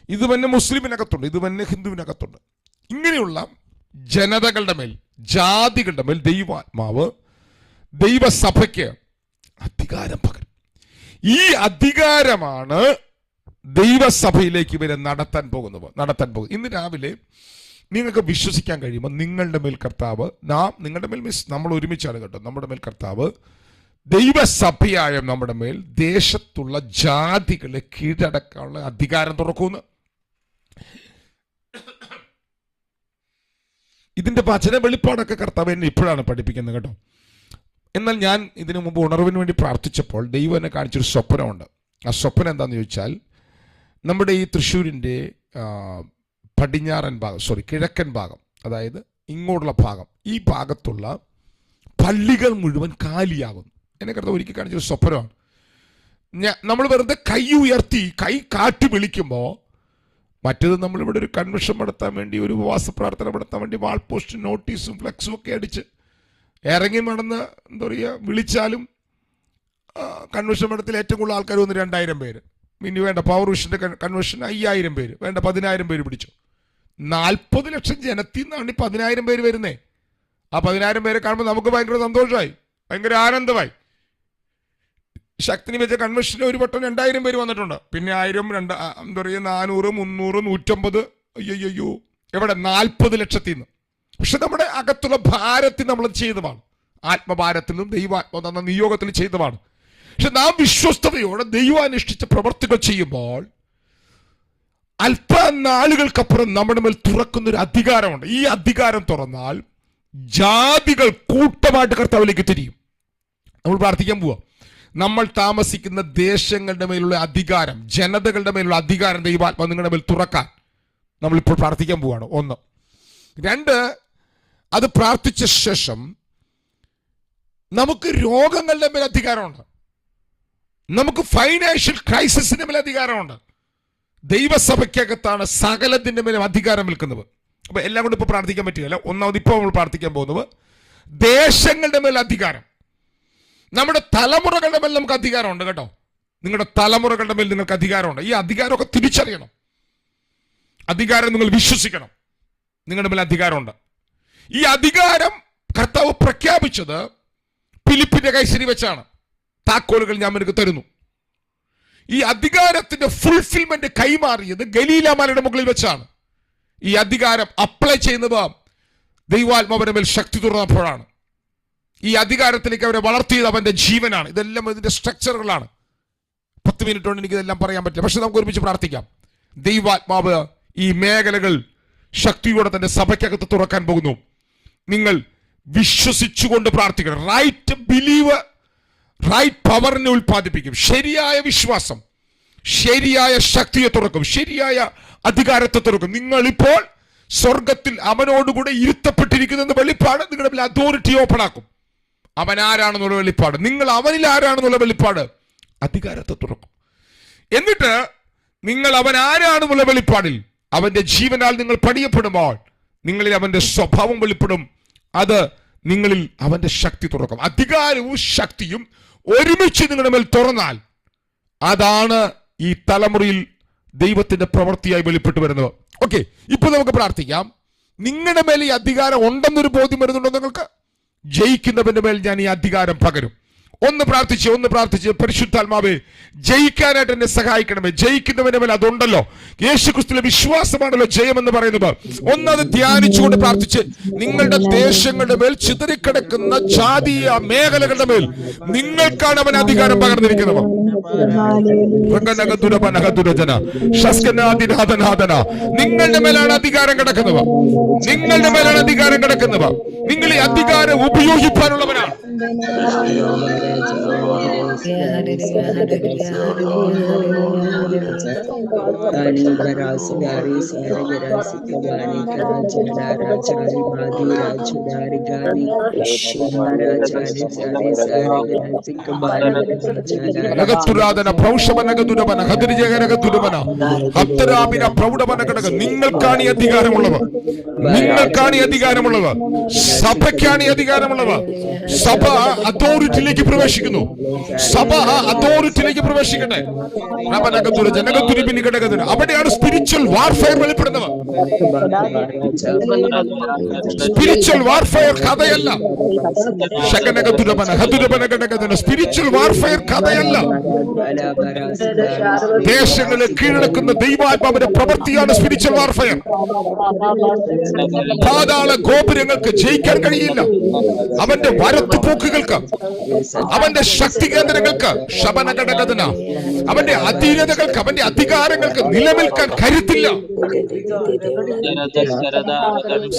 B: ഇത് തന്നെ മുസ്ലിമിനകത്തുണ്ട്, ഇത് തന്നെ ഹിന്ദുവിനകത്തുണ്ട്. ഇങ്ങനെയുള്ള ജനതകളുടെ മേൽ, ജാതികളുടെ മേൽ ദൈവാത്മാവ് ദൈവസഭയ്ക്ക് അധികാരം പകരും. ഈ അധികാരമാണ് ദൈവസഭയിലേക്ക് ഇവരെ നടത്താൻ പോകുന്നത്. ഇന്ന് രാവിലെ നിങ്ങൾക്ക് വിശ്വസിക്കാൻ കഴിയുമ്പോൾ നിങ്ങളുടെ മേൽ കർത്താവ്, നിങ്ങളുടെ മേൽ നമ്മൾ ഒരുമിച്ചാണ് കേട്ടോ, നമ്മുടെ മേൽ കർത്താവ് ദൈവസഭയായ നമ്മുടെ മേൽ ദേശത്തുള്ള ജാതികളെ കീഴടക്കാനുള്ള അധികാരം തുറക്കുന്നു. ഇതിന്റെ വചന വെളിപ്പാടൊക്കെ കർത്താവ് എന്നെ ഇപ്പോഴാണ് പഠിപ്പിക്കുന്നത് കേട്ടോ. എന്നാൽ ഞാൻ ഇതിനു മുമ്പ് ഉണർവിന് വേണ്ടി പ്രാർത്ഥിച്ചപ്പോൾ ദൈവം എന്നെ കാണിച്ചൊരു സ്വപ്നമുണ്ട്. ആ സ്വപ്നം എന്താണെന്ന് ചോദിച്ചാൽ, നമ്മുടെ ഈ തൃശ്ശൂരിൻ്റെ കിഴക്കൻ ഭാഗം, അതായത് ഇങ്ങോട്ടുള്ള ഭാഗം, ഈ ഭാഗത്തുള്ള പള്ളികൾ മുഴുവൻ കാലിയാകുന്നു. എന്നെ കർത്താവ് ഒരിക്കൽ കാണിച്ചൊരു സ്വപ്നമാണ്. നമ്മൾ വെറുതെ കൈ ഉയർത്തി കൈ കാട്ടി വിളിക്കുമ്പോൾ, മറ്റേത് നമ്മളിവിടെ ഒരു കൺവെൻഷൻ നടത്താൻ വേണ്ടി, ഒരു ഉപവാസ പ്രാർത്ഥന നടത്താൻ വേണ്ടി വാൾ പോസ്റ്റും നോട്ടീസും ഫ്ലെക്സും ഒക്കെ അടിച്ച് ഇറങ്ങി നടന്ന് എന്താ പറയുക, വിളിച്ചാലും കൺവെൻഷൻ മഠത്തിൽ ഏറ്റവും കൂടുതൽ ആൾക്കാർ വന്ന് 2000 പേര്. ഇനി വേണ്ട പവർ വിഷൻ്റെ കൺവെൻഷൻ 5000 പേര്, വേണ്ട 10000 പേര് പിടിച്ചു. 40 ലക്ഷം ജനത്തിൽ നിന്നാണ് ഈ 10000 പേര് വരുന്നേ. ആ 10000 പേരെ കാണുമ്പോൾ നമുക്ക് ഭയങ്കര സന്തോഷമായി, ഭയങ്കര ആനന്ദമായി. ശക്തിനി വെച്ച കൺവെൻഷന് ഒരു വട്ടം 2000 പേര് വന്നിട്ടുണ്ട്. പിന്നെ 1000, എന്താ പറയുക, 400, 300, 150. അയ്യോ, എവിടെ? 40 ലക്ഷത്തിൽ നിന്ന്. പക്ഷെ നമ്മുടെ അകത്തുള്ള ഭാരത്തിൽ നമ്മൾ ചെയ്തതാണ്, ആത്മഭാരത്തിലും ദൈവാത്മ തന്ന നിയോഗത്തിൽ ചെയ്തതാണ്. പക്ഷെ നാം വിശ്വസ്തയോടെ ദൈവാനുഷ്ഠിച്ച പ്രവർത്തികൾ ചെയ്യുമ്പോൾ അല്പനാളുകൾക്കപ്പുറം നമ്മുടെ മേൽ തുറക്കുന്നൊരു അധികാരമുണ്ട്. ഈ അധികാരം തുറന്നാൽ ജാതികൾ കൂട്ടമായിട്ട് കർത്താവിലേക്ക് തിരിയും. നമ്മൾ പ്രാർത്ഥിക്കാൻ പോവാ. നമ്മൾ താമസിക്കുന്ന ദേശങ്ങളുടെ മേലുള്ള അധികാരം, ജനതകളുടെ മേലുള്ള അധികാരം ദൈവാത്മാവ് നിങ്ങളുടെ മേൽ തുറക്കാൻ നമ്മളിപ്പോൾ പ്രാർത്ഥിക്കാൻ പോവാണ്. 1. 2, അത് പ്രാർത്ഥിച്ച ശേഷം നമുക്ക് രോഗങ്ങളുടെ മേൽ അധികാരമുണ്ട്, നമുക്ക് ഫൈനാൻഷ്യൽ ക്രൈസിസിന്റെ മേൽ അധികാരമുണ്ട്. ദൈവസഭയ്ക്കകത്താണ് സകലത്തിന്റെ മേലും അധികാരം നിൽക്കുന്നത്. അപ്പൊ എല്ലാം കൊണ്ട് ഇപ്പൊ പ്രാർത്ഥിക്കാൻ പറ്റുകയല്ല. ഒന്നാമത് ഇപ്പോൾ നമ്മൾ പ്രാർത്ഥിക്കാൻ പോകുന്നത് ദേശങ്ങളുടെ മേൽ അധികാരം, നമ്മുടെ തലമുറകളുടെ മേൽ നമുക്ക് അധികാരമുണ്ട് കേട്ടോ. നിങ്ങളുടെ തലമുറകളുടെ മേൽ നിങ്ങൾക്ക് അധികാരമുണ്ട്. ഈ അധികാരമൊക്കെ തിരിച്ചറിയണം, അധികാരം നിങ്ങൾ വിശ്വസിക്കണം. നിങ്ങളുടെ മേൽ അധികാരമുണ്ട്. ഈ അധികാരം കർത്താവ് പ്രഖ്യാപിച്ചത് ഫിലിപ്പിന്റെ കൈസരി വെച്ചാണ്. താക്കോലുകൾ ഞാൻ നിനക്ക് തരുന്നു. ഈ അധികാരത്തിന്റെ ഫുൾഫിൽമെന്റ് കൈമാറിയത് ഗലീല മലയുടെ മുകളിൽ വെച്ചാണ്. ഈ അധികാരം അപ്ലൈ ചെയ്യുന്നത് ദൈവാത്മാവിന്റെ മേൽ ശക്തി തുറന്നപ്പോഴാണ്. ഈ അധികാരത്തിലേക്ക് അവരെ വളർത്തിയത് അവന്റെ ജീവനാണ്. ഇതെല്ലാം ഇതിന്റെ സ്ട്രക്ചറുകളാണ്. 10 മിനിറ്റ് കൊണ്ട് എനിക്ക് ഇതെല്ലാം പറയാൻ പറ്റില്ല. പക്ഷെ നമുക്ക് ഒരുമിച്ച് പ്രാർത്ഥിക്കാം. ദൈവാത്മാവ് ഈ മേഖലകൾ ശക്തിയോടെ തന്റെ സഭയ്ക്കകത്ത് തുറക്കാൻ പോകുന്നു. നിങ്ങൾ വിശ്വസിച്ചുകൊണ്ട് പ്രാർത്ഥിക്കണം. റൈറ്റ് ബിലീവ് റൈറ്റ് പവറിനെ ഉൽപ്പാദിപ്പിക്കും. ശരിയായ വിശ്വാസം ശരിയായ ശക്തിയെ തുറക്കും, ശരിയായ അധികാരത്തെ തുറക്കും. നിങ്ങളിപ്പോൾ സ്വർഗത്തിൽ അവനോടുകൂടെ ഇരുത്തപ്പെട്ടിരിക്കുന്ന വെളിപ്പാട് നിങ്ങളുടെ മേൽ അതോറിറ്റി ഓപ്പൺ ആക്കും. അവൻ ആരാണെന്നുള്ള വെളിപ്പാട്, നിങ്ങൾ അവനിൽ ആരാണെന്നുള്ള വെളിപ്പാട് അധികാരത്തെ തുറക്കും. എന്നിട്ട് നിങ്ങൾ അവൻ ആരാണെന്നുള്ള വെളിപ്പാടിൽ അവന്റെ ജീവനാൽ നിങ്ങൾ പണിയപ്പെടുമ്പോൾ നിങ്ങളിൽ അവന്റെ സ്വഭാവം വെളിപ്പെടും. അത് നിങ്ങളിൽ അവന്റെ ശക്തി തുറക്കും. അധികാരവും ശക്തിയും ഒരുമിച്ച് നിങ്ങളുടെ മേൽ തുറന്നാൽ അതാണ് ഈ തലമുറയിൽ ദൈവത്തിന്റെ പ്രവൃത്തിയായി വെളിപ്പെട്ടു വരുന്നത്. ഓക്കെ, ഇപ്പൊ നമുക്ക് പ്രാർത്ഥിക്കാം. നിങ്ങളുടെ മേൽ ഈ അധികാരം ഉണ്ടെന്നൊരു ബോധ്യം വരുന്നുണ്ടോ നിങ്ങൾക്ക്? ജയിക്കുന്നവന്റെ മേൽ ഞാൻ ഈ അധികാരം പകരും. ഒന്ന് പ്രാർത്ഥിച്ച് പരിശുദ്ധാത്മാവേ, ജയിക്കാനായിട്ട് എന്നെ സഹായിക്കണമേ. ജയിക്കുന്നവന്റെ മേൽ അതുണ്ടല്ലോ. യേശുക്രിസ്തുവിലെ വിശ്വാസമാണല്ലോ ജയമെന്ന് പറയുന്നത്. ഒന്നത് ധ്യാനിച്ചുകൊണ്ട് പ്രാർത്ഥിച്ച് നിങ്ങളുടെ ദേശങ്ങളുടെ മേൽ ചിതറിക്കിടക്കുന്ന ജാതീയ മേഖലകളുടെ മേൽ നിങ്ങൾക്കാണ് അവൻ അധികാരം പകർന്നിരിക്കുന്നത്. നിങ്ങളുടെ മേലാണ് അധികാരം കിടക്കുന്നത്. നിങ്ങളുടെ മേലാണ് അധികാരം കിടക്കുന്നത്. നിങ്ങൾ ഈ അധികാരം ഉപയോഗിക്കാനുള്ളവരാണ്. നിങ്ങൾക്കാണ് ഈ അധികാരമുള്ളവർ. നിങ്ങൾക്കാണ് ഈ അധികാരമുള്ളവർ. സഭയ്ക്കാണ് ഈ അധികാരമുള്ളവർ. സഭ അതോറിറ്റിയിലേക്ക് പ്രവേശിക്കുന്നു. സഭ അതോറിറ്റിയിലേക്ക് പ്രവേശിക്കട്ടെ. അവിടെയാണ് സ്പിരിച്വൽ വാർഫെയർ വെളിപ്പെടുന്നത്. സ്പിരിച്വൽ വാർഫെയർ കഥയല്ല. സ്പിരിച്വൽ വാർഫെയർ കഥയല്ല. ദേശങ്ങളെ കീഴടക്കുന്ന ദൈവാത്മാവിന്റെ പ്രവൃത്തിയാണ് സ്പിരിച്വൽ വാർഫെയർ. പാതാള ഗോപുരങ്ങൾക്ക് ജയിക്കാൻ കഴിയില്ല. അവന്റെ വരത്തുപോക്കുകൾക്ക്, അവന്റെ ശക്തി കേന്ദ്രങ്ങൾക്ക്, ശബനഘടകന, അവന്റെ അധീനതകൾക്ക്, അവന്റെ അധികാരങ്ങൾക്ക് നിലനിൽക്കാൻ കരുത്തില്ല.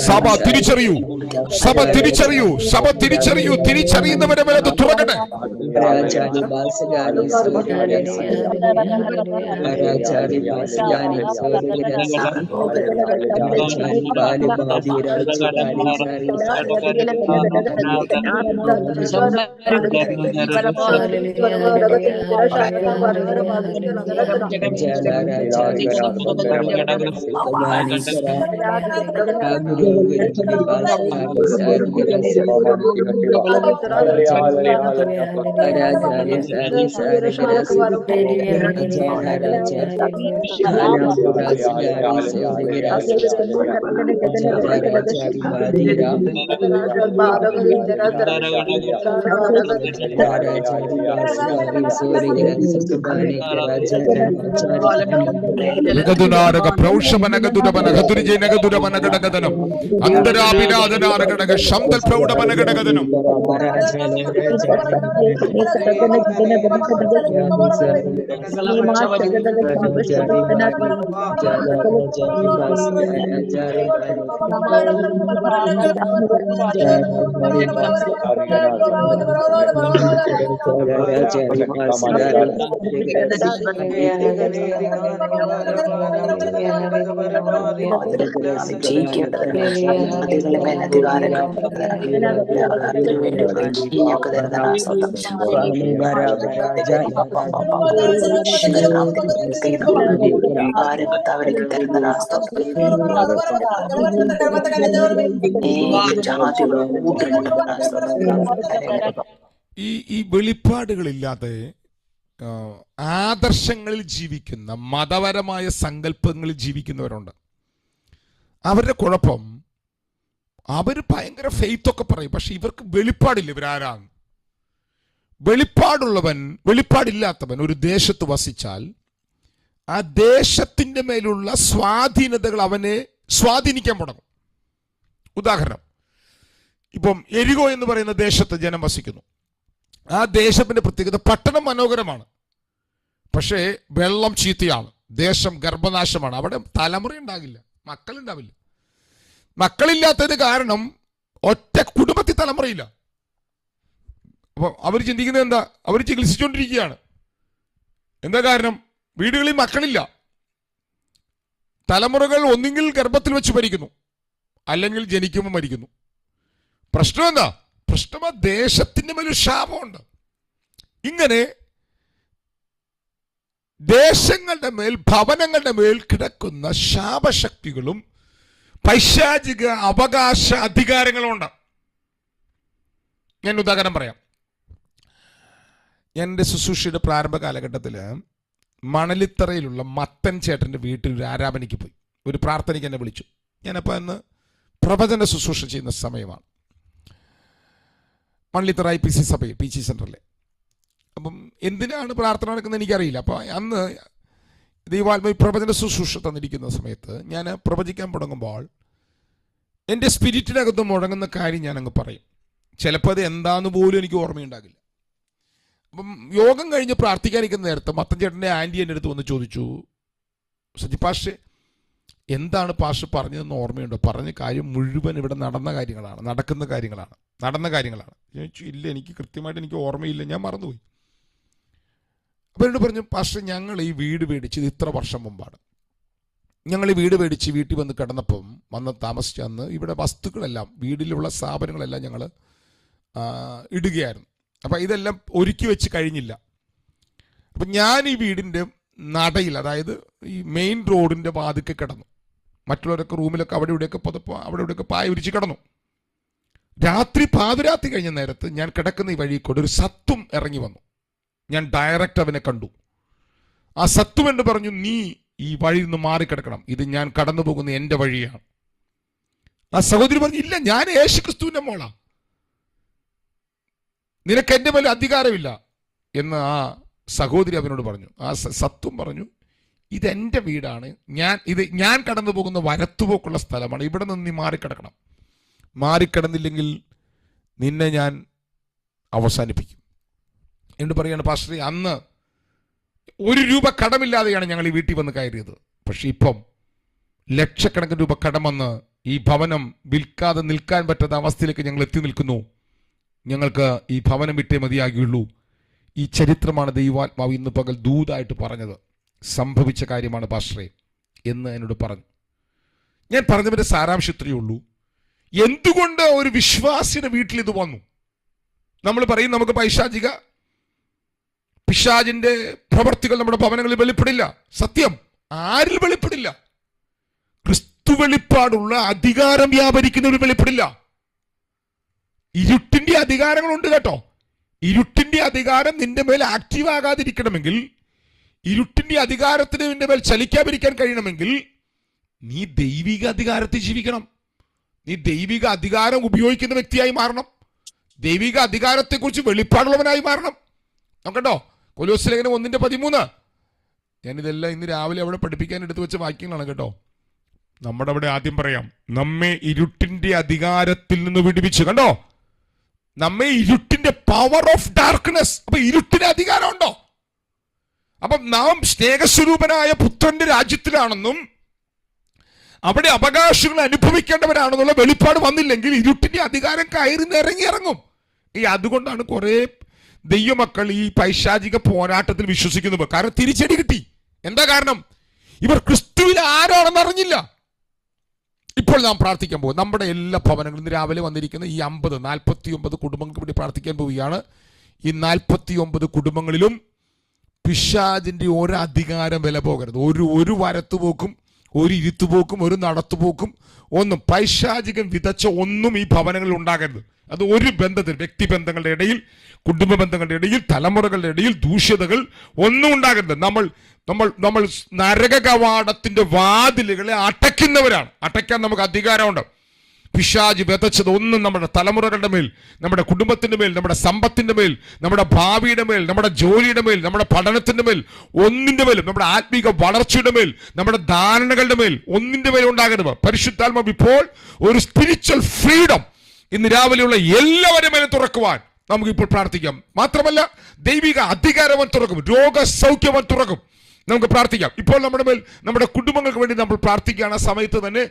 B: സഭ തിരിച്ചറിയൂ, സഭ തിരിച്ചറിയൂ, സഭ തിരിച്ചറിയൂ. തിരിച്ചറിയുന്നവരെ മേലെ അത് തുറക്കട്ടെ. ഈ വെളിപ്പാടുകളില്ലാതെ ആദർശങ്ങളിൽ ജീവിക്കുന്ന, മതപരമായ സങ്കല്പങ്ങളിൽ ജീവിക്കുന്നവരുണ്ട്. അവരുടെ കുഴപ്പം, അവർ ഭയങ്കര ഫെയ്ത്ത് ഒക്കെ പറയും, പക്ഷെ ഇവർക്ക് വെളിപ്പാടില്ല. ഇവരാരാണ്? വെളിപ്പാടുള്ളവൻ, വെളിപ്പാടില്ലാത്തവൻ ഒരു ദേശത്ത് വസിച്ചാൽ ആ ദേശത്തിന്റെ മേലുള്ള സ്വാധീനതകൾ അവനെ സ്വാധീനിക്കാൻ തുടങ്ങും. ഉദാഹരണം, ഇപ്പം എരികോ എന്ന് പറയുന്ന ദേശത്ത് ജനം വസിക്കുന്നു. ആ ദേശത്തിന്റെ പ്രത്യേകത, പട്ടണം മനോഹരമാണ്, പക്ഷേ വെള്ളം ചീത്തയാണ്, ദേശം ഗർഭനാശമാണ്, അവിടെ തലമുറ ഉണ്ടാകില്ല, മക്കളുണ്ടാവില്ല. മക്കളില്ലാത്തതിന് കാരണം ഒറ്റ കുടുംബത്തിൽ തലമുറയില്ല. അപ്പൊ അവർ ചിന്തിക്കുന്നത് എന്താ? അവർ ചികിത്സിച്ചുകൊണ്ടിരിക്കുകയാണ്. എന്താ കാരണം? വീടുകളിൽ മക്കളില്ല. തലമുറകൾ ഒന്നുകിൽ ഗർഭത്തിൽ വെച്ച് മരിക്കുന്നു, അല്ലെങ്കിൽ ജനിക്കുമ്പോൾ മരിക്കുന്നു. പ്രശ്നം എന്താ? പ്രശ്നം ആ ദേശത്തിന്റെ മേലൊരു ശാപമുണ്ട്. ഇങ്ങനെ ദേശങ്ങളുടെ മേൽ, ഭവനങ്ങളുടെ മേൽ കിടക്കുന്ന ശാപശക്തികളും പൈശാചിക അവകാശ അധികാരങ്ങളും ഉണ്ട്. ഞാൻ ഉദാഹരണം പറയാം. എൻ്റെ ശുശ്രൂഷയുടെ പ്രാരംഭ കാലഘട്ടത്തിൽ മണലിത്തറയിലുള്ള മത്തൻ ചേട്ടൻ്റെ വീട്ടിൽ ഒരു ആരാധനയ്ക്ക് പോയി. ഒരു പ്രാർത്ഥനയ്ക്ക് എന്നെ വിളിച്ചു. ഞാനപ്പോൾ അന്ന് പ്രവചന ശുശ്രൂഷ ചെയ്യുന്ന സമയമാണ്. മണലിത്തറ IPC സഭയിൽ, PC സെൻറ്ററിലെ. അപ്പം എന്തിനാണ് പ്രാർത്ഥന നടക്കുന്നത് എനിക്കറിയില്ല. അപ്പോൾ അന്ന് ദൈവാത്മാവ് പ്രവചന ശുശ്രൂഷ തന്നിരിക്കുന്ന സമയത്ത് ഞാൻ പ്രവചിക്കാൻ തുടങ്ങുമ്പോൾ എൻ്റെ സ്പിരിറ്റിനകത്ത് മുഴങ്ങുന്ന കാര്യം ഞാനങ്ങ് പറയും. ചിലപ്പോൾ അത് എന്താന്ന് പോലും എനിക്ക് ഓർമ്മയുണ്ടാകില്ല. അപ്പം യോഗം കഴിഞ്ഞ് പ്രാർത്ഥിക്കാനിരിക്കുന്ന നേരത്തെ മത്തൻ ചേട്ടൻ്റെ ആൻറ്റി എൻ്റെ അടുത്ത് വന്ന് ചോദിച്ചു, സജി പാഷേ, എന്താണ് പാസ്റ്റർ പറഞ്ഞതെന്ന് ഓർമ്മയുണ്ടോ? പറഞ്ഞ കാര്യം മുഴുവൻ ഇവിടെ നടക്കുന്ന കാര്യങ്ങളാണ്. ഞാൻ ചോദിച്ചു, ഇല്ല, എനിക്ക് കൃത്യമായിട്ട് എനിക്ക് ഓർമ്മയില്ല, ഞാൻ മറന്നുപോയി. അപ്പോൾ എന്നോട് പറഞ്ഞു, പാസ്റ്റർ ഞങ്ങൾ ഈ വീട് മേടിച്ചത് ഇത്ര വർഷം മുമ്പാണ്. ഞങ്ങൾ ഈ വീട് മേടിച്ച് വീട്ടിൽ വന്ന് താമസിച്ച അന്ന് ഇവിടെ വസ്തുക്കളെല്ലാം, വീട്ടിലുള്ള സ്ഥാപനങ്ങളെല്ലാം ഞങ്ങൾ ഇടുകയായിരുന്നു. അപ്പം ഇതെല്ലാം ഒരുക്കി വെച്ച് കഴിഞ്ഞില്ല. അപ്പം ഞാൻ ഈ വീടിൻ്റെ നടയിൽ, അതായത് ഈ മെയിൻ റോഡിൻ്റെ വാതിക്കെ കിടന്നു. മറ്റുള്ളവരൊക്കെ റൂമിലൊക്കെ അവിടെ ഇവിടെയൊക്കെ പായ വിരിച്ച് കിടന്നു. പാതിരാത്രി കഴിഞ്ഞ നേരത്ത് ഞാൻ കിടക്കുന്ന ഈ വഴി കൂടെ ഒരു സത്വം ഇറങ്ങി വന്നു. ഞാൻ ഡയറക്റ്റ് അവനെ കണ്ടു. ആ സത്വം എന്ന് പറഞ്ഞു, നീ ഈ വഴിയിൽ നിന്ന് മാറിക്കിടക്കണം, ഇത് ഞാൻ കടന്നു പോകുന്ന എൻ്റെ വഴിയാണ്. ആ സഹോദരി പറഞ്ഞു, ഇല്ല, ഞാൻ യേശുക്രിസ്തുവിന്റെ മോളാ, നിനക്ക് എൻ്റെ മേലെ അധികാരമില്ല എന്ന് ആ സഹോദരി അവനോട് പറഞ്ഞു. ആ സത്വം പറഞ്ഞു, ഇതെൻ്റെ വീടാണ്, ഞാൻ കടന്നു പോകുന്ന വരത്തുപോക്കുള്ള സ്ഥലമാണ്, ഇവിടെ നിന്ന് നീ മാറിക്കിടക്കണം, മാറിക്കിടന്നില്ലെങ്കിൽ നിന്നെ ഞാൻ അവസാനിപ്പിക്കും എന്ന് പറയാണ്. പാസ്റ്ററെ, അന്ന് 1 രൂപ കടമില്ലാതെയാണ് ഞങ്ങൾ ഈ വീട്ടിൽ വന്ന് കയറിയത്. പക്ഷെ ഇപ്പം ലക്ഷക്കണക്കിന് രൂപ കടം വന്ന് ഈ ഭവനം വിൽക്കാതെ നിൽക്കാൻ പറ്റാത്ത അവസ്ഥയിലേക്ക് ഞങ്ങൾ എത്തി നിൽക്കുന്നു. ഞങ്ങൾക്ക് ഈ ഭവനം വിട്ടേ മതിയാകുള്ളൂ. ഈ ചരിത്രമാണ് ദൈവാത്മാവ് ഇന്ന് പകൽ ദൂതായിട്ട് പറഞ്ഞത്. സംഭവിച്ച കാര്യമാണ് പാസ്റ്ററെ എന്ന് എന്നോട് പറഞ്ഞു. ഞാൻ പറഞ്ഞതിൻ്റെ സാരാംശം ഇത്രയേ ഉള്ളൂ. എന്തുകൊണ്ട് ഒരു വിശ്വാസിയുടെ വീട്ടിൽ ഇത് വന്നു? നമ്മൾ പറയും, നമുക്ക് പിശാചിന്റെ പ്രവർത്തികൾ നമ്മുടെ ഭവനങ്ങളിൽ വെളിപ്പെടില്ല. സത്യം, ആരിൽ വെളിപ്പെടില്ല? ക്രിസ്തു വെളിപ്പാടുള്ള അധികാരം വ്യാപരിക്കുന്നവർ വെളിപ്പെടില്ല. ഇരുട്ടിന്റെ അധികാരങ്ങളുണ്ട് കേട്ടോ. ഇരുട്ടിന്റെ അധികാരം നിന്റെ മേൽ ആക്റ്റീവ് ആകാതിരിക്കണമെങ്കിൽ, ഇരുട്ടിന്റെ അധികാരത്തിന് നിന്റെ മേൽ ചലിക്കാതിരിക്കാൻ കഴിയണമെങ്കിൽ നീ ദൈവിക അധികാരത്തിൽ ജീവിക്കണം. നീ ദൈവിക അധികാരം ഉപയോഗിക്കുന്ന വ്യക്തിയായി മാറണം. ദൈവിക അധികാരത്തെക്കുറിച്ച് വെളിപ്പാടുള്ളവനായി മാറണം. നോക്കട്ടോ, കൊലോസ്യ ലേഖനം 1:13. ഞാനിതെല്ലാം ഇന്ന് രാവിലെ അവിടെ പഠിപ്പിക്കാൻ എടുത്തു വെച്ച വാക്യങ്ങളാണ് കേട്ടോ. നമ്മുടെ അവിടെ ആദ്യം പറയാം, നമ്മെ ഇരുട്ടിന്റെ അധികാരത്തിൽ നിന്ന് വിടുവിച്ചു. കണ്ടോ, നമ്മെ ഇരുട്ടിന്റെ പവർ ഓഫ് ഡാർക്ക്നെസ്. അപ്പൊ ഇരുട്ടിന്റെ അധികാരം ഉണ്ടോ? അപ്പം നാം സ്നേഹസ്വരൂപനായ പുത്രന്റെ രാജ്യത്തിലാണെന്നും അവിടെ അവകാശങ്ങൾ അനുഭവിക്കേണ്ടവരാണെന്നുള്ള വെളിപ്പാട് വന്നില്ലെങ്കിൽ ഇരുട്ടിന്റെ അധികാരം കയറി ഇറങ്ങും. അതുകൊണ്ടാണ് കുറെ ദൈവമക്കൾ ഈ പൈശാചിക പോരാട്ടത്തിൽ വിശ്വസിക്കുന്നത്. കാരണം തിരിച്ചടി കിട്ടി. എന്താ കാരണം? ഇവർ ക്രിസ്തുവിൽ ആരാണെന്ന് അറിഞ്ഞില്ല. ഇപ്പോൾ നാം പ്രാർത്ഥിക്കാൻ പോകും. നമ്മുടെ എല്ലാ ഭവനങ്ങളും ഇന്ന് രാവിലെ വന്നിരിക്കുന്ന ഈ 49 കുടുംബങ്ങൾക്ക് വേണ്ടി പ്രാർത്ഥിക്കാൻ പോവുകയാണ്. ഈ 49 കുടുംബങ്ങളിലും പിശാചിന്റെ ഒരു അധികാരം വില പോകരുത്. ഒരു വരത്തുപോക്കും, ഒരു ഇരുത്തുപോക്കും, ഒരു നടത്തുപോക്കും, ഒന്നും പൈശാചികം വിതച്ച ഒന്നും ഈ ഭവനങ്ങളിൽ ഉണ്ടാകരുത്. അത് ഒരു ബന്ധത്തിൽ, വ്യക്തിബന്ധങ്ങളുടെ ഇടയിൽ, കുടുംബ ബന്ധങ്ങളുടെ ഇടയിൽ, തലമുറകളുടെ ഇടയിൽ ദൂഷ്യതകൾ ഒന്നും ഉണ്ടാകരുത്. നമ്മൾ നരക കവാടത്തിന്റെ വാതിലുകളെ അടയ്ക്കുന്നവരാണ്. അടയ്ക്കാൻ നമുക്ക് അധികാരമുണ്ട്. പിശാച് വിതച്ചത് ഒന്നും നമ്മുടെ തലമുറകളുടെ മേൽ, നമ്മുടെ കുടുംബത്തിന്റെ മേൽ, നമ്മുടെ സമ്പത്തിന്റെ മേൽ, നമ്മുടെ ഭാവിയുടെ മേൽ, നമ്മുടെ ജോലിയുടെ മേൽ, നമ്മുടെ പഠനത്തിന്റെ മേൽ, ഒന്നിന്റെ മേലും, നമ്മുടെ ആത്മീക വളർച്ചയുടെ മേൽ, നമ്മുടെ ധാരണകളുടെ മേൽ ഒന്നിന്റെ മേലും ഉണ്ടാകരുത്. പരിശുദ്ധാത്മാവ് ഇപ്പോൾ ഒരു സ്പിരിച്വൽ ഫ്രീഡം ഇന്ന് രാവിലെയുള്ള എല്ലാവരുടെ മേലും തുറക്കുവാൻ നമുക്കിപ്പോൾ പ്രാർത്ഥിക്കാം. മാത്രമല്ല ദൈവിക അധികാരം തുറക്കും, രോഗസൗഖ്യം തുറക്കും. നമുക്ക് പ്രാർത്ഥിക്കാം. ഇപ്പോൾ നമ്മുടെ മേൽ, നമ്മുടെ കുടുംബങ്ങൾക്ക് വേണ്ടി നമ്മൾ പ്രാർത്ഥിക്കുകയാണ്. ആ സമയത്ത് തന്നെ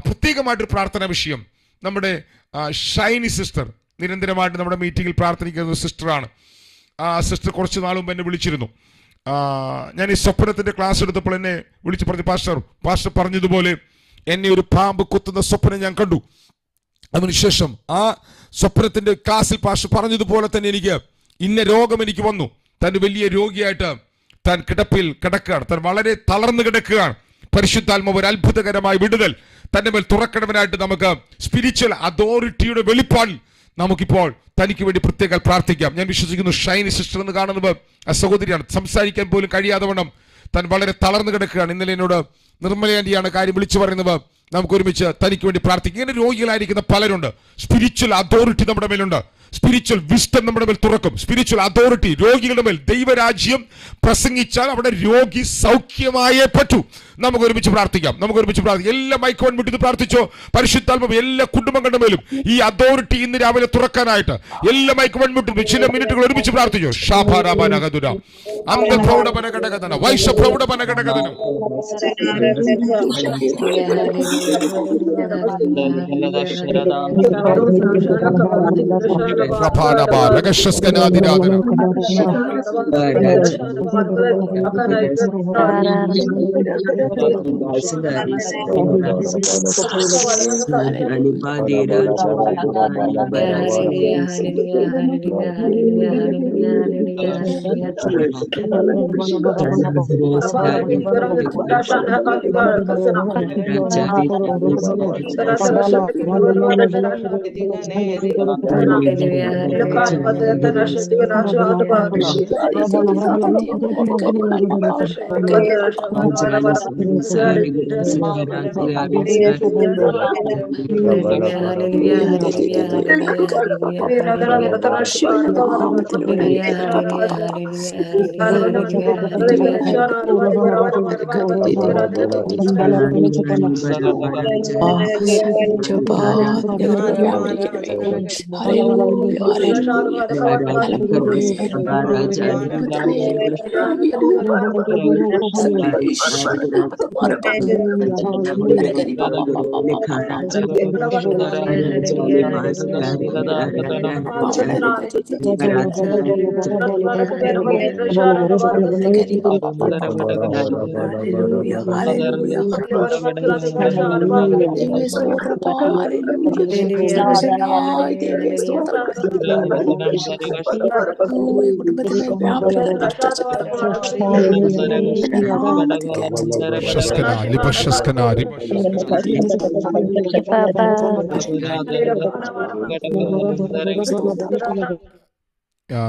B: പ്രത്യേകമായിട്ടൊരു പ്രാർത്ഥനാ വിഷയം, നമ്മുടെ ഷൈനി സിസ്റ്റർ നിരന്തരമായിട്ട് നമ്മുടെ മീറ്റിങ്ങിൽ പ്രാർത്ഥിക്കുന്ന സിസ്റ്ററാണ്. ആ സിസ്റ്റർ കുറച്ച് നാൾ മുമ്പ് എന്നെ വിളിച്ചിരുന്നു. ഞാൻ ഈ സ്വപ്നത്തിന്റെ ക്ലാസ് എടുത്തപ്പോൾ എന്നെ വിളിച്ച് പറഞ്ഞു, പാസ്റ്റർ പറഞ്ഞതുപോലെ എന്നെ ഒരു പാമ്പ് കുത്തുന്ന സ്വപ്നം ഞാൻ കണ്ടു. അതിനുശേഷം ആ സ്വപ്നത്തിന്റെ ക്ലാസ്സിൽ പാസ്റ്റർ പറഞ്ഞതുപോലെ തന്നെ എനിക്ക് ഇന്ന രോഗം എനിക്ക് വന്നു. താൻ വലിയ രോഗിയായിട്ട് താൻ കിടപ്പിൽ കിടക്കുകയാണ്. താൻ വളരെ തളർന്നു കിടക്കുകയാണ്. പരിശുദ്ധാത്മാവ് ഒരു അത്ഭുതകരമായ വിടുതൽ തന്റെ മേൽ തുറക്കണവനായിട്ട് നമുക്ക് സ്പിരിച്വൽ അതോറിറ്റിയുടെ വെളിപ്പാടിൽ നമുക്കിപ്പോൾ തനിക്ക് വേണ്ടി പ്രത്യേകം പ്രാർത്ഥിക്കാം. ഞാൻ വിശ്വസിക്കുന്നു ഷൈനി സിസ്റ്റർ എന്ന് കാണുന്നത് ആ സഹോദരിയാണ്. സംസാരിക്കാൻ പോലും കഴിയാതെ വണ്ണം താൻ വളരെ തളർന്നു കിടക്കുകയാണ്. ഇന്നലെ എന്നോട് നിർമ്മല ആന്റിയാണ് കാര്യം വിളിച്ചു പറയുന്നത്. നമുക്ക് ഒരുമിച്ച് തനിക്ക് വേണ്ടി പ്രാർത്ഥിക്കും. ഇങ്ങനെ രോഗികളായിരിക്കുന്ന പലരുണ്ട്. സ്പിരിച്വൽ അതോറിറ്റി നമ്മുടെ മേലുണ്ട്. സ്പിരിച്വൽ വിസ്ഡം നമ്മുടെ മേൽ തുറക്കും. സ്പിരിച്വൽ അതോറിറ്റി രോഗികളുടെ മേൽ. ദൈവരാജ്യം പ്രസംഗിച്ചാൽ അവിടെ രോഗി സൗഖ്യമായേ പറ്റൂ. നമുക്ക് ഒരുമിച്ച് പ്രാർത്ഥിക്കാം. എല്ലാ മൈക്കോൺ വിട്ടിത് പ്രാർത്ഥിച്ചോ. പരിശുദ്ധാത്മാവ് എല്ലാ കുടുംബങ്ങളുടെ മേലും ഈ അതോറിറ്റി ഇന്ന് രാവിലെ തുറക്കാനായിട്ട് എല്ലാ മൈക്കോൺ വിട്ടും ചില മിനിറ്റുകൾ ഒരുമിച്ച് പ്രാർത്ഥിച്ചോ. ഷാഭാരാബാനഗതുര അംഗപ്രൗഢപനഘടകതന വൈശപ്രൗഢപനഘടകതനം രഗശസ്കനാദിരാധന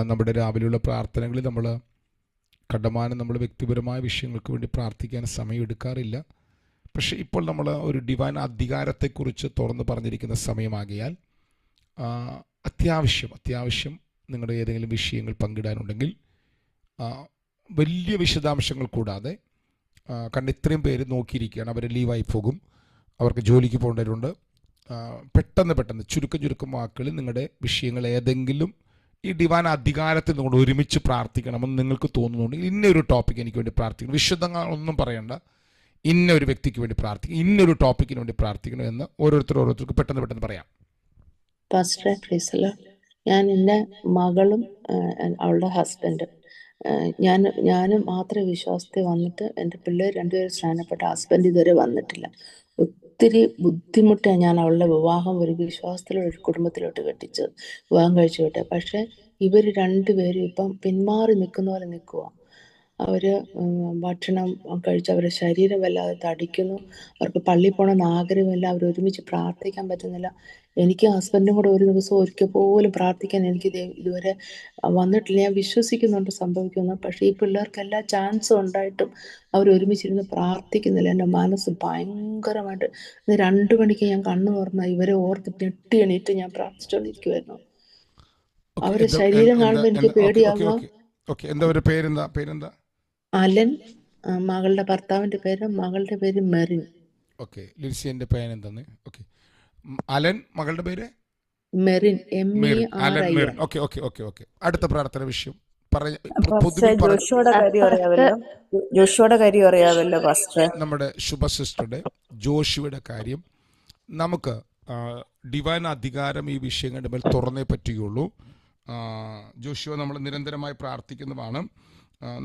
B: നമ്മുടെ രാവിലെയുള്ള പ്രാർത്ഥനകളിൽ നമ്മൾ കണ്ടമാനം നമ്മൾ വ്യക്തിപരമായ വിഷയങ്ങൾക്ക് വേണ്ടി പ്രാർത്ഥിക്കാൻ സമയം എടുക്കാറില്ല. പക്ഷേ ഇപ്പോൾ നമ്മൾ ഒരു ഡിവൈൻ അധികാരത്തെക്കുറിച്ച് തുറന്ന് പറഞ്ഞിരിക്കുന്ന സമയമാകിയാൽ അത്യാവശ്യം നിങ്ങളുടെ ഏതെങ്കിലും വിഷയങ്ങൾ പങ്കിടാനുണ്ടെങ്കിൽ വലിയ വിശദാംശങ്ങൾ കൂടാതെ, കാരണം ഇത്രയും പേര് നോക്കിയിരിക്കുകയാണ്, അവർ ലീവായി പോകും, അവർക്ക് ജോലിക്ക് പോകേണ്ടവരുണ്ട്. പെട്ടെന്ന് ചുരുക്കം വാക്കുകളിൽ നിങ്ങളുടെ വിഷയങ്ങൾ ഏതെങ്കിലും ഈ ഡിവൈൻ അധികാരത്തിൽ നിന്നുകൊണ്ട് ഒരുമിച്ച് പ്രാർത്ഥിക്കണമെന്ന് നിങ്ങൾക്ക് തോന്നുന്നുണ്ടെങ്കിൽ ഇന്നൊരു ടോപ്പിക് എനിക്ക് വേണ്ടി പ്രാർത്ഥിക്കണം, വിശുദ്ധങ്ങളൊന്നും പറയണ്ട, ഇന്ന ഒരു വ്യക്തിക്ക് വേണ്ടി പ്രാർത്ഥിക്കണം, ഇന്നൊരു ടോപ്പിക്കിന് വേണ്ടി പ്രാർത്ഥിക്കണം എന്ന് ഓരോരുത്തർക്ക് പെട്ടെന്ന് പറയാം.
C: ഞാൻ എൻ്റെ മകളും അവളുടെ ഹസ്ബൻഡും ഞാനും മാത്രമേ വിശ്വാസത്തിൽ വന്നിട്ട്, എൻ്റെ പിള്ളേർ രണ്ടുപേരും സ്നാനപ്പെട്ട, ഹസ്ബൻഡ് ഇതുവരെ വന്നിട്ടില്ല. ഒത്തിരി ബുദ്ധിമുട്ടാണ് ഞാൻ അവളുടെ വിവാഹം ഒരു വിശ്വാസത്തിലുള്ള ഒരു കുടുംബത്തിലോട്ട് വിവാഹം കഴിച്ചു വിട്ടെ. പക്ഷെ ഇവർ രണ്ടുപേരും ഇപ്പം പിന്മാറി നിൽക്കുന്ന പോലെ നിൽക്കുക. അവർ ഭക്ഷണം കഴിച്ച് അവരുടെ ശരീരം വല്ലാതെ തടിക്കുന്നു. അവർക്ക് പള്ളിയിൽ പോകണമെന്ന് ആഗ്രഹമില്ല. അവർ ഒരുമിച്ച് പ്രാർത്ഥിക്കാൻ പറ്റുന്നില്ല. എനിക്ക് ഹസ്ബൻഡും കൂടെ ഒരു ദിവസം ഒരിക്കൽ പോലും പ്രാർത്ഥിക്കാൻ എനിക്ക് ഇതുവരെ വന്നിട്ടില്ല. ഞാൻ വിശ്വസിക്കുന്നുണ്ട് സംഭവിക്കുന്നു. പക്ഷേ ഈ പിള്ളേർക്കെല്ലാം ചാൻസ് ഉണ്ടായിട്ടും അവർ ഒരുമിച്ചിരുന്ന് പ്രാർത്ഥിക്കുന്നില്ല. എൻ്റെ മനസ്സ് ഭയങ്കരമായിട്ട് 2 മണിക്ക് ഞാൻ കണ്ണു തുറന്ന ഇവരെ ഓർത്ത് ഞെട്ടി എണീറ്റ് ഞാൻ പ്രാർത്ഥിച്ചുകൊണ്ടിരിക്കുമായിരുന്നു. അവരുടെ ശരീരം കാണുമ്പോൾ എനിക്ക് പേടിയാവുക.
B: പേരെന്താ?
C: അലൻ, മകളുടെ ഭർത്താവിന്റെ പേര്, മകളുടെ പേര് മെറിൻ.
B: ഓക്കെ, ലിൻസിയുടെ പേരെന്താണ്? ഓക്കെ, അലൻ, മകളുടെ പേര്
A: മെറിൻ.
B: ഓക്കെ. അടുത്ത പ്രാർത്ഥന വിഷയം
A: ജോഷുവയുടെ കാര്യം അറിയാമല്ലോ പാസ്റ്റർ.
B: നമ്മുടെ ശുഭ സിസ്റ്ററുടെ ജോഷുവയുടെ കാര്യം. നമുക്ക് ഡിവൈൻ അധികാരം ഈ വിഷയങ്ങളുടെ മേൽ തുറന്നേ പറ്റുകയുള്ളൂ. ജോഷുവ നമ്മൾ നിരന്തരമായി പ്രാർത്ഥിക്കുന്നതാണ്.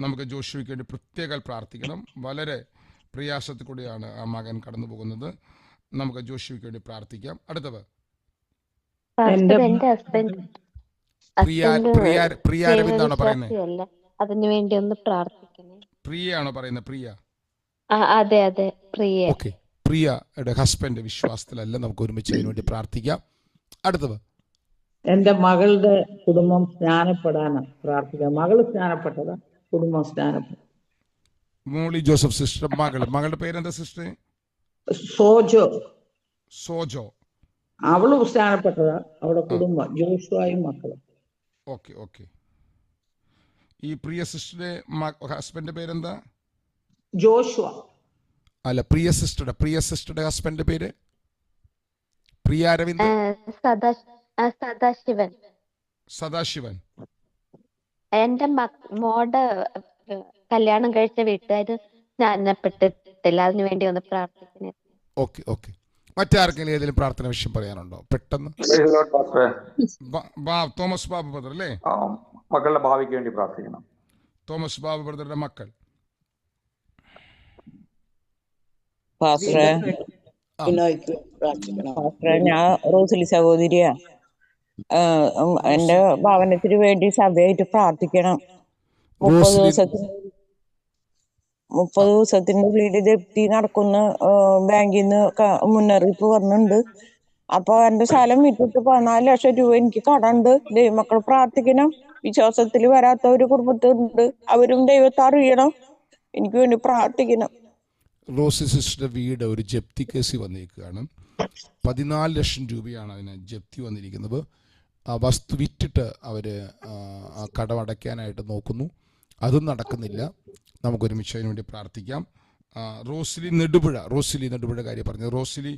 B: നമുക്ക് ജോഷുവയ്ക്ക് വേണ്ടി പ്രത്യേകം പ്രാർത്ഥിക്കണം. വളരെ പ്രയാസത്തിൽ കൂടിയാണ് ആ മകൻ കടന്നു പോകുന്നത്. നമുക്ക് ജോഷുവയ്ക്ക് വേണ്ടി പ്രാർത്ഥിക്കാം. അടുത്തത് പ്രിയാരവിന്ദാണോ പറയുന്നത്?
D: അതിനു വേണ്ടി ഒന്ന് പ്രാർത്ഥിക്കണേ.
B: പ്രിയയാണോ പറയുന്നത്? പ്രിയ,
D: അതെ പ്രിയ.
B: ഓക്കെ, പ്രിയയുടെ ഹസ്ബൻഡ് വിശ്വാസത്തിലല്ല. നമുക്ക് ഒരുമിച്ച് അതിനു വേണ്ടി പ്രാർത്ഥിക്കാം. അടുത്തത്
E: എന്റെ മകളുടെ കുടുംബം സ്നാനപ്പെടാനാണ് പ്രാർത്ഥിക്കുക. മകള് സ്നാനപ്പെട്ടതാ, കുടുംബം സ്നാനപ്പെട്ടു.
B: മോളി ജോസഫ് സിസ്റ്റർ മകളുടെ പേരെന്താ സിസ്റ്റർ?
E: സോജോ. അവളും സ്നാനപ്പെട്ടതാ, അവളുടെ കുടുംബം ജോഷുവായും മക്കളും.
B: Okay okay. ഈ പ്രിയ സിസ്റ്ററുടെ ഹസ്ബൻഡിന്റെ പേരെന്താ?
E: ജോഷുവ.
B: അല്ല, പ്രിയ സിസ്റ്ററുടെ ഹസ്ബൻഡിന്റെ പേര് പ്രിയ അരവിന്ദ്
D: സദാശിവൻ.
B: സദാശിവൻ.
D: എന്റെ മോടെ കല്യാണം കഴിച്ച വീട്ടുകാര് സ്നാനപ്പെട്ടിട്ടില്ല, അതിനു വേണ്ടി ഒന്ന് പ്രാർത്ഥിക്കണേ.
B: Okay okay. മറ്റാർക്കെങ്കിലും ഏതെങ്കിലും പ്രാർത്ഥന വിഷയം പറയാനുണ്ടോ പെട്ടെന്ന്? തോമസ് ബാബു ബ്രദർ അല്ലേ?
F: മക്കളുടെ ഭാവിക്ക് വേണ്ടി പ്രാർത്ഥിക്കണം.
B: തോമസ് ബാബു ബ്രദറുടെ മക്കൾ.
G: പാസ്റ്ററെ, ഞാൻ റോസലി സഹോദരിയാ. എന്റെ ഭവനത്തിന് വേണ്ടി സഭയായിട്ട് പ്രാർത്ഥിക്കണം. 30 ദിവസത്തിന്റെ ഉള്ളിൽ ജപ്തി നടക്കുന്ന ബാങ്കിൽ നിന്ന് മുന്നറിയിപ്പ് വന്നിട്ടുണ്ട്. അപ്പൊ എന്റെ സ്ഥലം വിറ്റിട്ട് 14 ലക്ഷം രൂപ എനിക്ക് കടമുണ്ട്. ദൈവമക്കൾ പ്രാർത്ഥിക്കണം. വിശ്വാസത്തിൽ വരാത്ത ഒരു കുടുംബത്തിലുണ്ട്, അവരും ദൈവത്തെ അറിയണം. എനിക്ക് വേണ്ടി പ്രാർത്ഥിക്കണം.
B: റോസി സിസ്റ്ററുടെ വീട് ഒരു ജപ്തി കേസിൽ വന്നിരിക്കുകയാണ്. 14 ലക്ഷം രൂപയാണ് അതിന് ജപ്തി വന്നിരിക്കുന്നത്. ആ വസ്തു വിറ്റിട്ട് അവർ ആ കടമടയ്ക്കാനായിട്ട് നോക്കുന്നു, അതും നടക്കുന്നില്ല. നമുക്കൊരുമിച്ച് അതിനു വേണ്ടി പ്രാർത്ഥിക്കാം. റോസ്ലി നെടുപുഴ കാര്യം പറഞ്ഞത്. റോസ്ലി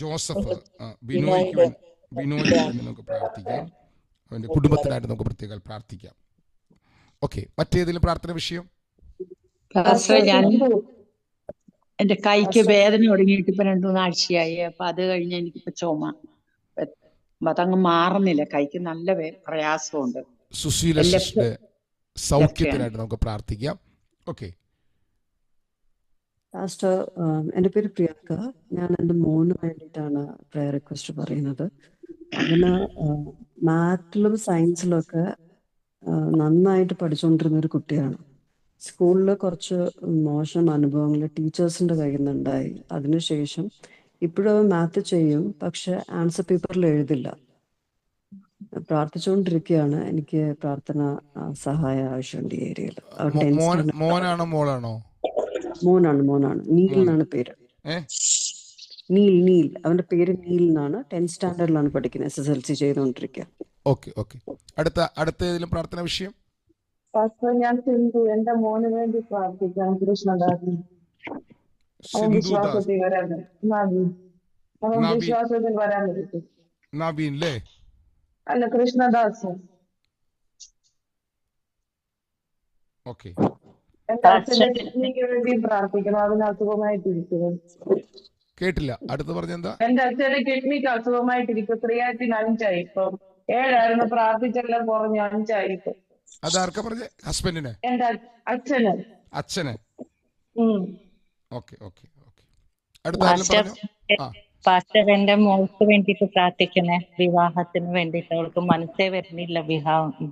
B: ജോസഫ്, ബിനോയ്ക്ക് വേണ്ടി നമുക്ക് പ്രാർത്ഥിക്കാം. അവൻ്റെ കുടുംബത്തിനായിട്ട് നമുക്ക് പ്രത്യേകം പ്രാർത്ഥിക്കാം. ഓക്കെ, മറ്റേതെങ്കിലും പ്രാർത്ഥന വിഷയം?
H: ഞാൻ എന്റെ കൈക്ക് വേദന തുടങ്ങിയിട്ട് ഇപ്പൊ 2-3 ആഴ്ചയായി. അപ്പൊ അത് കഴിഞ്ഞ് എനിക്കിപ്പോ ചുമ, അതങ്ങ് മാറുന്നില്ല. കൈക്ക് നല്ല പ്രയാസമുണ്ട്.
B: സുശീല സിസ്റ്ററുടെ സൗഖ്യത്തിനായിട്ട് നമുക്ക് പ്രാർത്ഥിക്കാം. ഓക്കെ.
I: പാസ്റ്റർ, എൻ്റെ പേര് പ്രിയങ്ക. ഞാൻ എൻ്റെ മോന് വേണ്ടിയിട്ടാണ് പ്രയർ റിക്വസ്റ്റ് പറയുന്നത്. അവന് മാത്തിലും സയൻസിലും ഒക്കെ നന്നായിട്ട് പഠിച്ചുകൊണ്ടിരുന്ന ഒരു കുട്ടിയാണ്. സ്കൂളിൽ കുറച്ച് മോശം അനുഭവങ്ങൾ ടീച്ചേഴ്സിൻ്റെ കയ്യിൽ നിന്നുണ്ടായി. അതിനുശേഷം ഇപ്പോഴും അവൻ മാത്ത് ചെയ്യും, പക്ഷെ ആൻസർ പേപ്പറിൽ എഴുതില്ല. പ്രാർത്ഥിച്ചുകൊണ്ടിരിക്കുകയാണ്. എനിക്ക് പ്രാർത്ഥന സഹായം ആവശ്യമുണ്ട് ഈ ഏരിയയിൽ.
B: മോനാണോ മോളാണോ?
I: മോനാണ്. നീൽ എന്നാണ് പേര്. നീൽ അവന്റെ പേര് നീൽ എന്നാണ്. 10th സ്റ്റാൻഡേർഡിലാണ് പഠിക്കുന്നത്. SSLC ചെയ്തുകൊണ്ടിരിക്കുക.
B: Okay okay. അടുത്ത ഏതെങ്കിലും പ്രാർത്ഥന വിഷയം?
E: ഞാൻ സിന്ധു, എന്റെ മോന് വേണ്ടി പ്രാർത്ഥിക്കാം. കൃഷ്ണദാസ് വിശ്വാസത്തിൽ വരാൻ, വിശ്വാസത്തിൽ വരാൻ പറ്റും.
B: നവീൻ അല്ലേ?
E: അല്ല, കൃഷ്ണദാസ്.
B: ഓക്കെ.
E: എന്റെ അച്ഛന്റെ കിഡ്നിക്ക് വേണ്ടി പ്രാർത്ഥിക്കണം. അതിന് അസുഖമായിട്ടിരിക്കുന്നു.
B: കേട്ടില്ല, അടുത്ത് പറഞ്ഞെന്താ?
E: എന്റെ അച്ഛന്റെ കിഡ്നിക്ക് അസുഖമായിട്ടിരിക്കും. ക്രിയാറ്റിൻ 5 ഇപ്പൊ 7 പ്രാർത്ഥിച്ചെല്ലാം കുറഞ്ഞ് 5
B: അതാർക്കാ പറഞ്ഞേ? ഹസ്ബൻഡിന്?
E: എന്റെ അച്ഛന്.
B: Okay okay okay. അടുത്ത
J: പാസ്റ്റർ, എന്റെ മോൾക്ക് വേണ്ടിട്ട് പ്രാർത്ഥിക്കണേ. വിവാഹത്തിന് വേണ്ടിട്ട്. അവൾക്ക് മനസ്സേ വരുന്നില്ല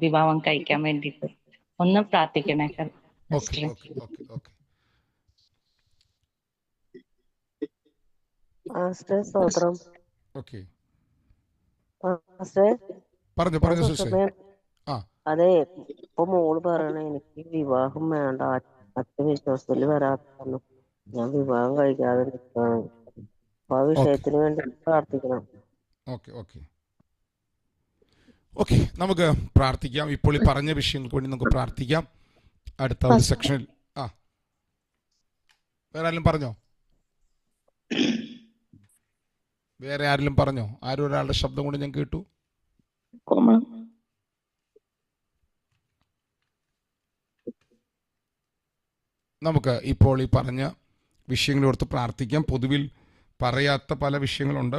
J: വിവാഹം കഴിക്കാൻ വേണ്ടിട്ട്. ഒന്ന് പ്രാർത്ഥിക്കണേ.
K: അതെ, ഇപ്പൊ മോള് പറയണ എനിക്ക് വിവാഹം വേണ്ട, അച്ഛൻ വിശ്വാസത്തിൽ വരാത്ത ഞാൻ വിവാഹം കഴിക്കാതെ നിൽക്കാണ്. അപ്പൊ ആ വിഷയത്തിന് വേണ്ടി പ്രാർത്ഥിക്കണം.
B: ഓക്കെ, നമുക്ക് പ്രാർത്ഥിക്കാം. ഇപ്പോൾ ഈ പറഞ്ഞ വിഷയങ്ങൾക്ക് വേണ്ടി നമുക്ക് പ്രാർത്ഥിക്കാം. അടുത്ത ഒരു സെക്ഷനിൽ വേറെ ആരെങ്കിലും പറഞ്ഞോ? ആരും ഒരാളുടെ ശബ്ദം കൊണ്ട് ഞാൻ കേട്ടു. നമുക്ക് ഇപ്പോൾ ഈ പറഞ്ഞ വിഷയങ്ങളോർത്ത് പ്രാർത്ഥിക്കാം. പൊതുവിൽ പറയാത്ത പല വിഷയങ്ങളുണ്ട്.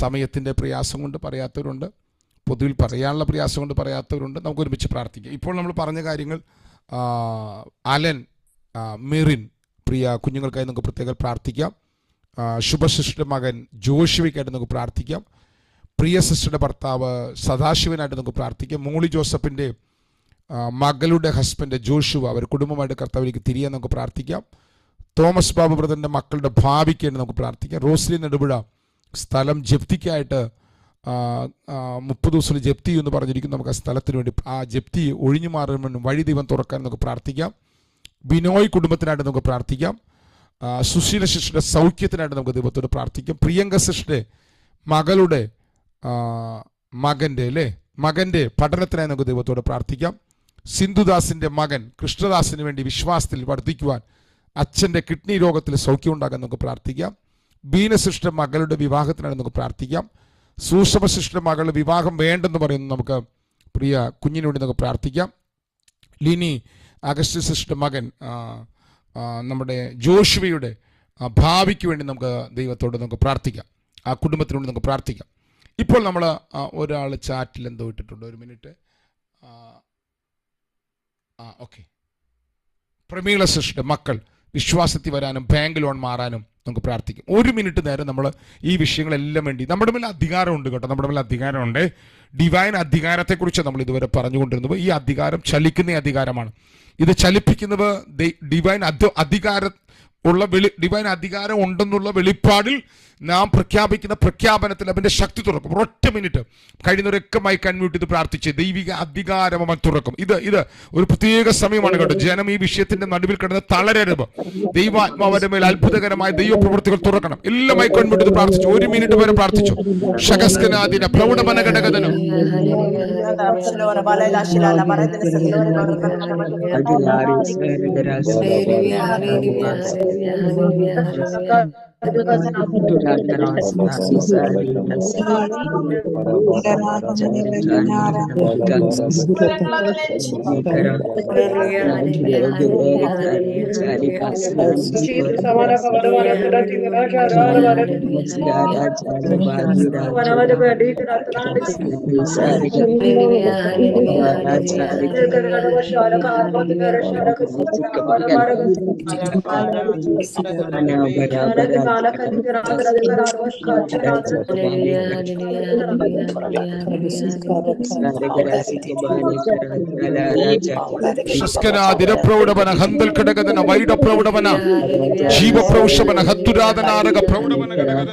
B: സമയത്തിൻ്റെ പ്രയാസം കൊണ്ട് പറയാത്തവരുണ്ട്, പൊതുവിൽ പറയാനുള്ള പ്രയാസം കൊണ്ട് പറയാത്തവരുണ്ട്. നമുക്ക് ഒരുമിച്ച് പ്രാർത്ഥിക്കാം. ഇപ്പോൾ നമ്മൾ പറഞ്ഞ കാര്യങ്ങൾ അലൻ, മെറിൻ, പ്രിയ കുഞ്ഞുങ്ങൾക്കായി നമുക്ക് പ്രത്യേകം പ്രാർത്ഥിക്കാം. ശുഭസിസ്റ്ററുടെ മകൻ ജോഷുവയ്ക്കായിട്ട് നമുക്ക് പ്രാർത്ഥിക്കാം. പ്രിയ സിസ്റ്ററുടെ ഭർത്താവ് സദാശിവനായിട്ട് നമുക്ക് പ്രാർത്ഥിക്കാം. മോളി ജോസഫിൻ്റെ മകളുടെ ഹസ്ബൻഡ് ജോഷുവ, അവർ കുടുംബമായിട്ട് കർത്താവിലേക്ക് തിരിയാൻ നമുക്ക് പ്രാർത്ഥിക്കാം. തോമസ് ബാബു ബ്രദറിൻ്റെ മക്കളുടെ ഭാവിക്ക് വേണ്ടി നമുക്ക് പ്രാർത്ഥിക്കാം. റോസ്ലി നെടുപുഴ സ്ഥലം ജപ്തിക്കായിട്ട് 30 ദിവസം ജപ്തി എന്ന് പറഞ്ഞിരിക്കുന്നു. നമുക്ക് ആ സ്ഥലത്തിന് വേണ്ടി, ആ ജപ്തി ഒഴിഞ്ഞു മാറുന്ന വഴി ദൈവം തുറക്കാൻ നമുക്ക് പ്രാർത്ഥിക്കാം. ബിനോയ് കുടുംബത്തിനായിട്ട് നമുക്ക് പ്രാർത്ഥിക്കാം. സുശീല സിസ്റ്ററുടെ സൗഖ്യത്തിനായിട്ട് നമുക്ക് ദൈവത്തോട് പ്രാർത്ഥിക്കാം. പ്രിയങ്ക സിസ്റ്ററുടെ മകളുടെ മകൻ്റെ പഠനത്തിനായി നമുക്ക് ദൈവത്തോട് പ്രാർത്ഥിക്കാം. സിന്ധുദാസിൻ്റെ മകൻ കൃഷ്ണദാസിന് വേണ്ടി വിശ്വാസത്തിൽ വർദ്ധിക്കുവാൻ, അച്ഛൻ്റെ കിഡ്നി രോഗത്തിൽ സൗഖ്യം ഉണ്ടാകാൻ നമുക്ക് പ്രാർത്ഥിക്കാം. ബീനസിഷ്ട മകളുടെ വിവാഹത്തിനായി നമുക്ക് പ്രാർത്ഥിക്കാം. സൂഷമശിഷ്ട മകളുടെ വിവാഹം വേണ്ടെന്ന് പറയുന്നു നമുക്ക് പ്രിയ കുഞ്ഞിന് വേണ്ടി നമുക്ക് പ്രാർത്ഥിക്കാം. ലിനി അഗസ്റ്റിസിഷ്ട മകൻ നമ്മുടെ ജോഷുവയുടെ ഭാവിക്ക് വേണ്ടി നമുക്ക് ദൈവത്തോട് നമുക്ക് പ്രാർത്ഥിക്കാം. ആ കുടുംബത്തിന് വേണ്ടി നമുക്ക് പ്രാർത്ഥിക്കാം. ഇപ്പോൾ നമ്മൾ ഒരാൾ ചാറ്റിൽ എന്തോ ഇട്ടിട്ടുണ്ട്, ഒരു മിനിറ്റ്. ഓക്കെ. പ്രമീള സിസ്റ്റർ മക്കൾ വിശ്വാസത്തിൽ വരാനും ബാങ്ക് ലോൺ മാറാനും നമുക്ക് പ്രാർത്ഥിക്കും. ഒരു മിനിറ്റ് നേരം നമ്മൾ ഈ വിഷയങ്ങളെല്ലാം വേണ്ടി, നമ്മുടെ മേലെ അധികാരമുണ്ട് കേട്ടോ, നമ്മുടെ മേലെ അധികാരമുണ്ട്. ഡിവൈൻ അധികാരത്തെക്കുറിച്ച് നമ്മൾ ഇതുവരെ പറഞ്ഞുകൊണ്ടിരുന്നത്. ഈ അധികാരം ചലിക്കുന്ന അധികാരമാണ്. ഇത് ചലിപ്പിക്കുന്നത് ഡിവൈൻ അധികാരം ഉണ്ടെന്നുള്ള വെളിപ്പാടിൽ നാം പ്രഖ്യാപിക്കുന്ന പ്രഖ്യാപനത്തിൽ അവൻ്റെ ശക്തി തുറക്കും. ഒറ്റ മിനിറ്റ് കഴിയുന്നവരൊക്കെ മൈക്ക് അൺമ്യൂട്ട് ചെയ്ത് പ്രാർത്ഥിച്ച് ദൈവിക അധികാരം അവൻ തുറക്കും. ഇത് ഒരു പ്രത്യേക സമയമാണ് കേട്ടോ. ജനം ഈ വിഷയത്തിന്റെ നടുവിൽ കിടന്ന് തളരരുത്. ദൈവാത്മാവിന്റെ മേൽ അത്ഭുതകരമായ ദൈവപ്രവൃത്തികൾ തുറക്കണം. എല്ലാം മൈക്ക് അൺമ്യൂട്ട് ചെയ്ത് പ്രാർത്ഥിച്ചു. ഒരു മിനിറ്റ് വരെ പ്രാർത്ഥിച്ചു. ശകസ്കനാദിന പ്രൗഢമന ഘടകതനം പ്രൗഢവന ഹന്തൽ ഘടകതന വൈഡ പ്രൗഢവന ജീവപ്രൗഷവന ഹത്തുരാധനാരക പ്രൗഢവന ഘടകതന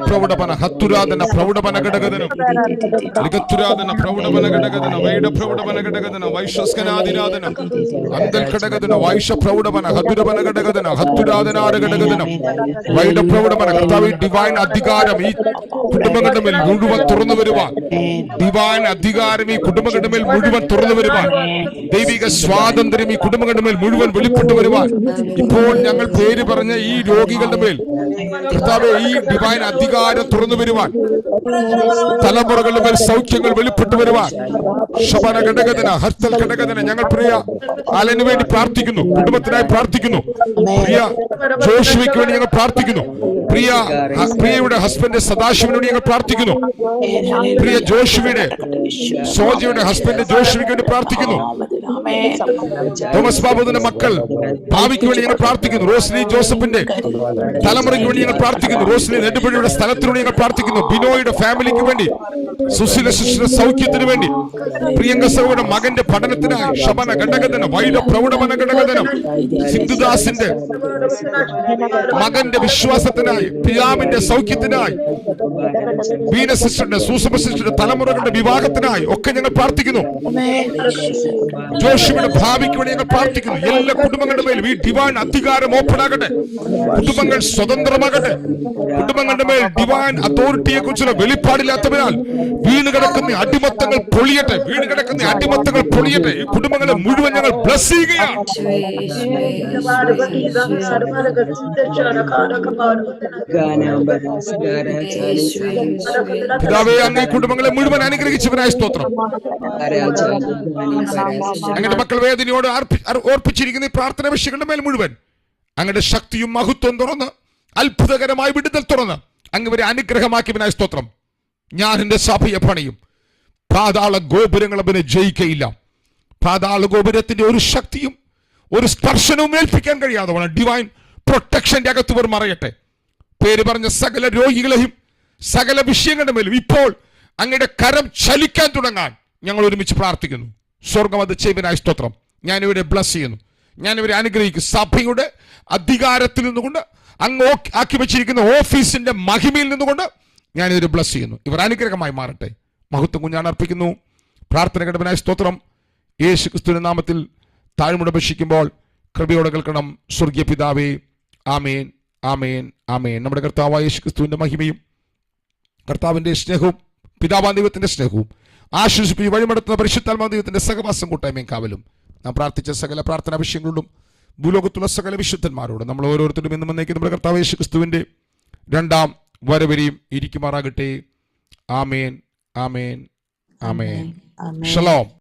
B: പ്രൗഢവന ഹത്തുരാധന പ്രൗഢവന ഘടകതനം ലിഖത്തുരാധന പ്രൗഢവന ഘടകതന വൈഡ പ്രൗഢവന ഘടകതന വൈശ്വസ്കനാദിരാധന അന്തൽ ഘടകതന വൈഷ പ്രൗഢവന ഹതുരവന ഘടകതന ഹത്തുരാധനാര ഘടകതനം വൈഡ പ്രൗഢവന. കർത്താവ് ഡിവൈൻ അധികാരം ഈ കുടുംബങ്ങളുടെ മേൽ മുഴുവൻ തുറന്നു വരുവാൻ, ഡിവൈൻ അധികാരം ഈ കുടുംബങ്ങളുടെ മേൽ മുഴുവൻ തുറന്നു വരുവാൻ, ദൈവിക സ്വാതന്ത്ര്യം ഈ കുടുംബങ്ങളുടെ മേൽ മുഴുവൻ വെളിപ്പെട്ടു വരുവാൻ, ഇപ്പോൾ ഞങ്ങൾ പേര് പറഞ്ഞ ഈ രോഗികളുടെ മേൽ കർത്താവ് ഈ ഡിവൈൻ അധികാരം തുറന്നു വരുവാൻ, തലമുറകളുടെ മേൽ സൗഖ്യങ്ങൾ വെളിപ്പെട്ടു വരുവാൻ, ശബന ഘടകതന ഹർത്തൽ ഘടകതന. ഞങ്ങൾ പ്രിയ അലന് വേണ്ടി പ്രാർത്ഥിക്കുന്നു, കുടുംബത്തിനായി പ്രാർത്ഥിക്കുന്നു, പ്രിയ ജോഷുവയ്ക്ക് വേണ്ടി ഞങ്ങൾ പ്രാർത്ഥിക്കുന്നു, പ്രിയയുടെ ഹസ്ബൻഡ് സദാശിവന് വേണ്ടി ഞങ്ങൾ പ്രാർത്ഥിക്കുന്നു, പ്രിയ ജോഷുവയുടെ സോജയുടെ ഹസ്ബൻഡ് ജോഷുവയ്ക്ക് വേണ്ടി പ്രാർത്ഥിക്കുന്നു, തോമസ് ബാബുവിന്റെ മക്കൾ ഭാവിക്ക് വേണ്ടി ഞങ്ങൾ പ്രാർത്ഥിക്കുന്നു, റോസ്ലി ജോസഫിന്റെ തലമുറയ്ക്ക് വേണ്ടി ഞങ്ങൾ പ്രാർത്ഥിക്കുന്നു, റോസ്ലി നെടുമ്പഴിയുടെ സ്ഥലത്തിനു വേണ്ടി ഞങ്ങൾ പ്രാർത്ഥിക്കുന്നു, ബിനോയുടെ ഫാമിലിക്ക് വേണ്ടി, സുശീല ശിശുര സൗഖ്യത്തിന് വേണ്ടി, പ്രിയങ്ക സഹോദരന്റെ മകന്റെ പഠനത്തിനായി, ശബന ഘടകതനം വൈഡ പ്രൗഢവന ഘടകതനം, സിന്ധുദാസിന്റെ മകന്റെ വിശ്വാസത്തിനായി, പിതാവിന്റെ സൗഖ്യത്തിനായി, ബീന സിസ്റ്ററിന്റെ, സൂസമ്മ സിസ്റ്ററിന്റെ തലമുറകളുടെ വിവാഹത്തിനായി ഒക്കെ ഞങ്ങൾ പ്രാർത്ഥിക്കുന്നു. ജോഷിയുടെ ഭാവിക്ക് വേണ്ടി ഞങ്ങൾ പ്രാർത്ഥിക്കുന്നു. എല്ലാ കുടുംബങ്ങളുടെ മേലും ഈ ഡിവൈൻ അധികാരം ഓപ്പൺ ആകട്ടെ. കുടുംബങ്ങൾ സ്വതന്ത്രമാകട്ടെ. കുടുംബങ്ങളുടെ മേൽ ഡിവൈൻ അതോറിറ്റിയെ കുറിച്ചുള്ള വെളിപ്പാടില്ലാത്തതിനാൽ വീണ് കിടക്കുന്ന അടിമത്തങ്ങൾ പൊളിയട്ടെ. വീണ് കിടക്കുന്ന അടിമത്തങ്ങൾ പൊളിയട്ടെ. ഈ കുടുംബങ്ങളെ മുഴുവൻ ഞങ്ങൾ ബ്ലസ് ചെയ്യുകയാണ്. പിതാവേ, അങ്ങ് ഈ കുടുംബങ്ങളെ മുഴുവൻ അനുഗ്രഹിച്ചവനായ സ്തോത്രം. അങ്ങയുടെ മക്കൾ വേദനയോട് ഓർപ്പിച്ചിരിക്കുന്ന ഈ പ്രാർത്ഥന വിഷയങ്ങളുടെ മേൽ മുഴുവൻ അങ്ങയുടെ ശക്തിയും മഹത്വം തുറന്ന് അത്ഭുതകരമായ വിടുതൽ തുറന്ന് അങ്ങ് ഇവരെ അനുഗ്രഹമാക്കിയവനായ സ്തോത്രം. ഞാൻ എന്റെ സഭയെ പണിയും, പാതാള ഗോപുരങ്ങൾ അവനെ ജയിക്കയില്ല. പാതാള ഗോപുരത്തിന്റെ ഒരു ശക്തിയും ഒരു സ്പർശനവും ഏൽപ്പിക്കാൻ കഴിയാതെ ഡിവൈൻ പ്രൊട്ടക്ഷന്റെ അകത്ത് ഇവർ മറയട്ടെ. പേര് പറഞ്ഞ സകല രോഗികളെയും സകല വിഷയങ്ങളുടെ മേലും ഇപ്പോൾ അങ്ങയുടെ കരം ചലിക്കാൻ തുടങ്ങാൻ ഞങ്ങൾ ഒരുമിച്ച് പ്രാർത്ഥിക്കുന്നു. സ്വർഗം അത് ചെയ്വനായ സ്തോത്രം. ഞാനിവരെ ബ്ലസ് ചെയ്യുന്നു, ഞാനിവരെ അനുഗ്രഹിക്കും. സഭയുടെ അധികാരത്തിൽ നിന്നുകൊണ്ട് അങ്ങ് ആക്കി വെച്ചിരിക്കുന്ന ഓഫീസിന്റെ മഹിമയിൽ നിന്നുകൊണ്ട് ഞാനിവരെ ബ്ലസ് ചെയ്യുന്നു. ഇവർ അനുഗ്രഹമായി മാറട്ടെ. മഹത്വം കുഞ്ഞാൻ അർപ്പിക്കുന്നു. പ്രാർത്ഥന ഘടകനായ സ്തോത്രം. യേശു ക്രിസ്തുവിന്റെ നാമത്തിൽ താഴ്മുടപേക്ഷിക്കുമ്പോൾ കൃപയോടെ കേൾക്കണം. സ്വർഗീയ പിതാവേ, ആമേൻ, ആമേൻ, ആമേൻ. നമ്മുടെ കർത്താവായ യേശു ക്രിസ്തുവിന്റെ മഹിമയും കർത്താവിന്റെ സ്നേഹവും പിതാവാം ദൈവത്തിന്റെ സ്നേഹവും ആശ്വസിപ്പിച്ച് വഴിമടത്തുന്ന പരിശുദ്ധാത്മാ ദൈവത്തിന്റെ സഹവാസം കൂട്ടായ്മയും കാവലും നാം പ്രാർത്ഥിച്ച സകല പ്രാർത്ഥനാ വിഷയങ്ങളോടും ഭൂലോകത്തുള്ള സകല വിശുദ്ധന്മാരോടും നമ്മൾ ഓരോരുത്തരും എന്നും വന്നേക്കും നമ്മുടെ കർത്താവ് യേശു ക്രിസ്തുവിന്റെ രണ്ടാം വരവരെയും ഇരിക്കുമാറാകട്ടെ. ആമേൻ, ആമേൻ, ആമേൻ. ഷലോം.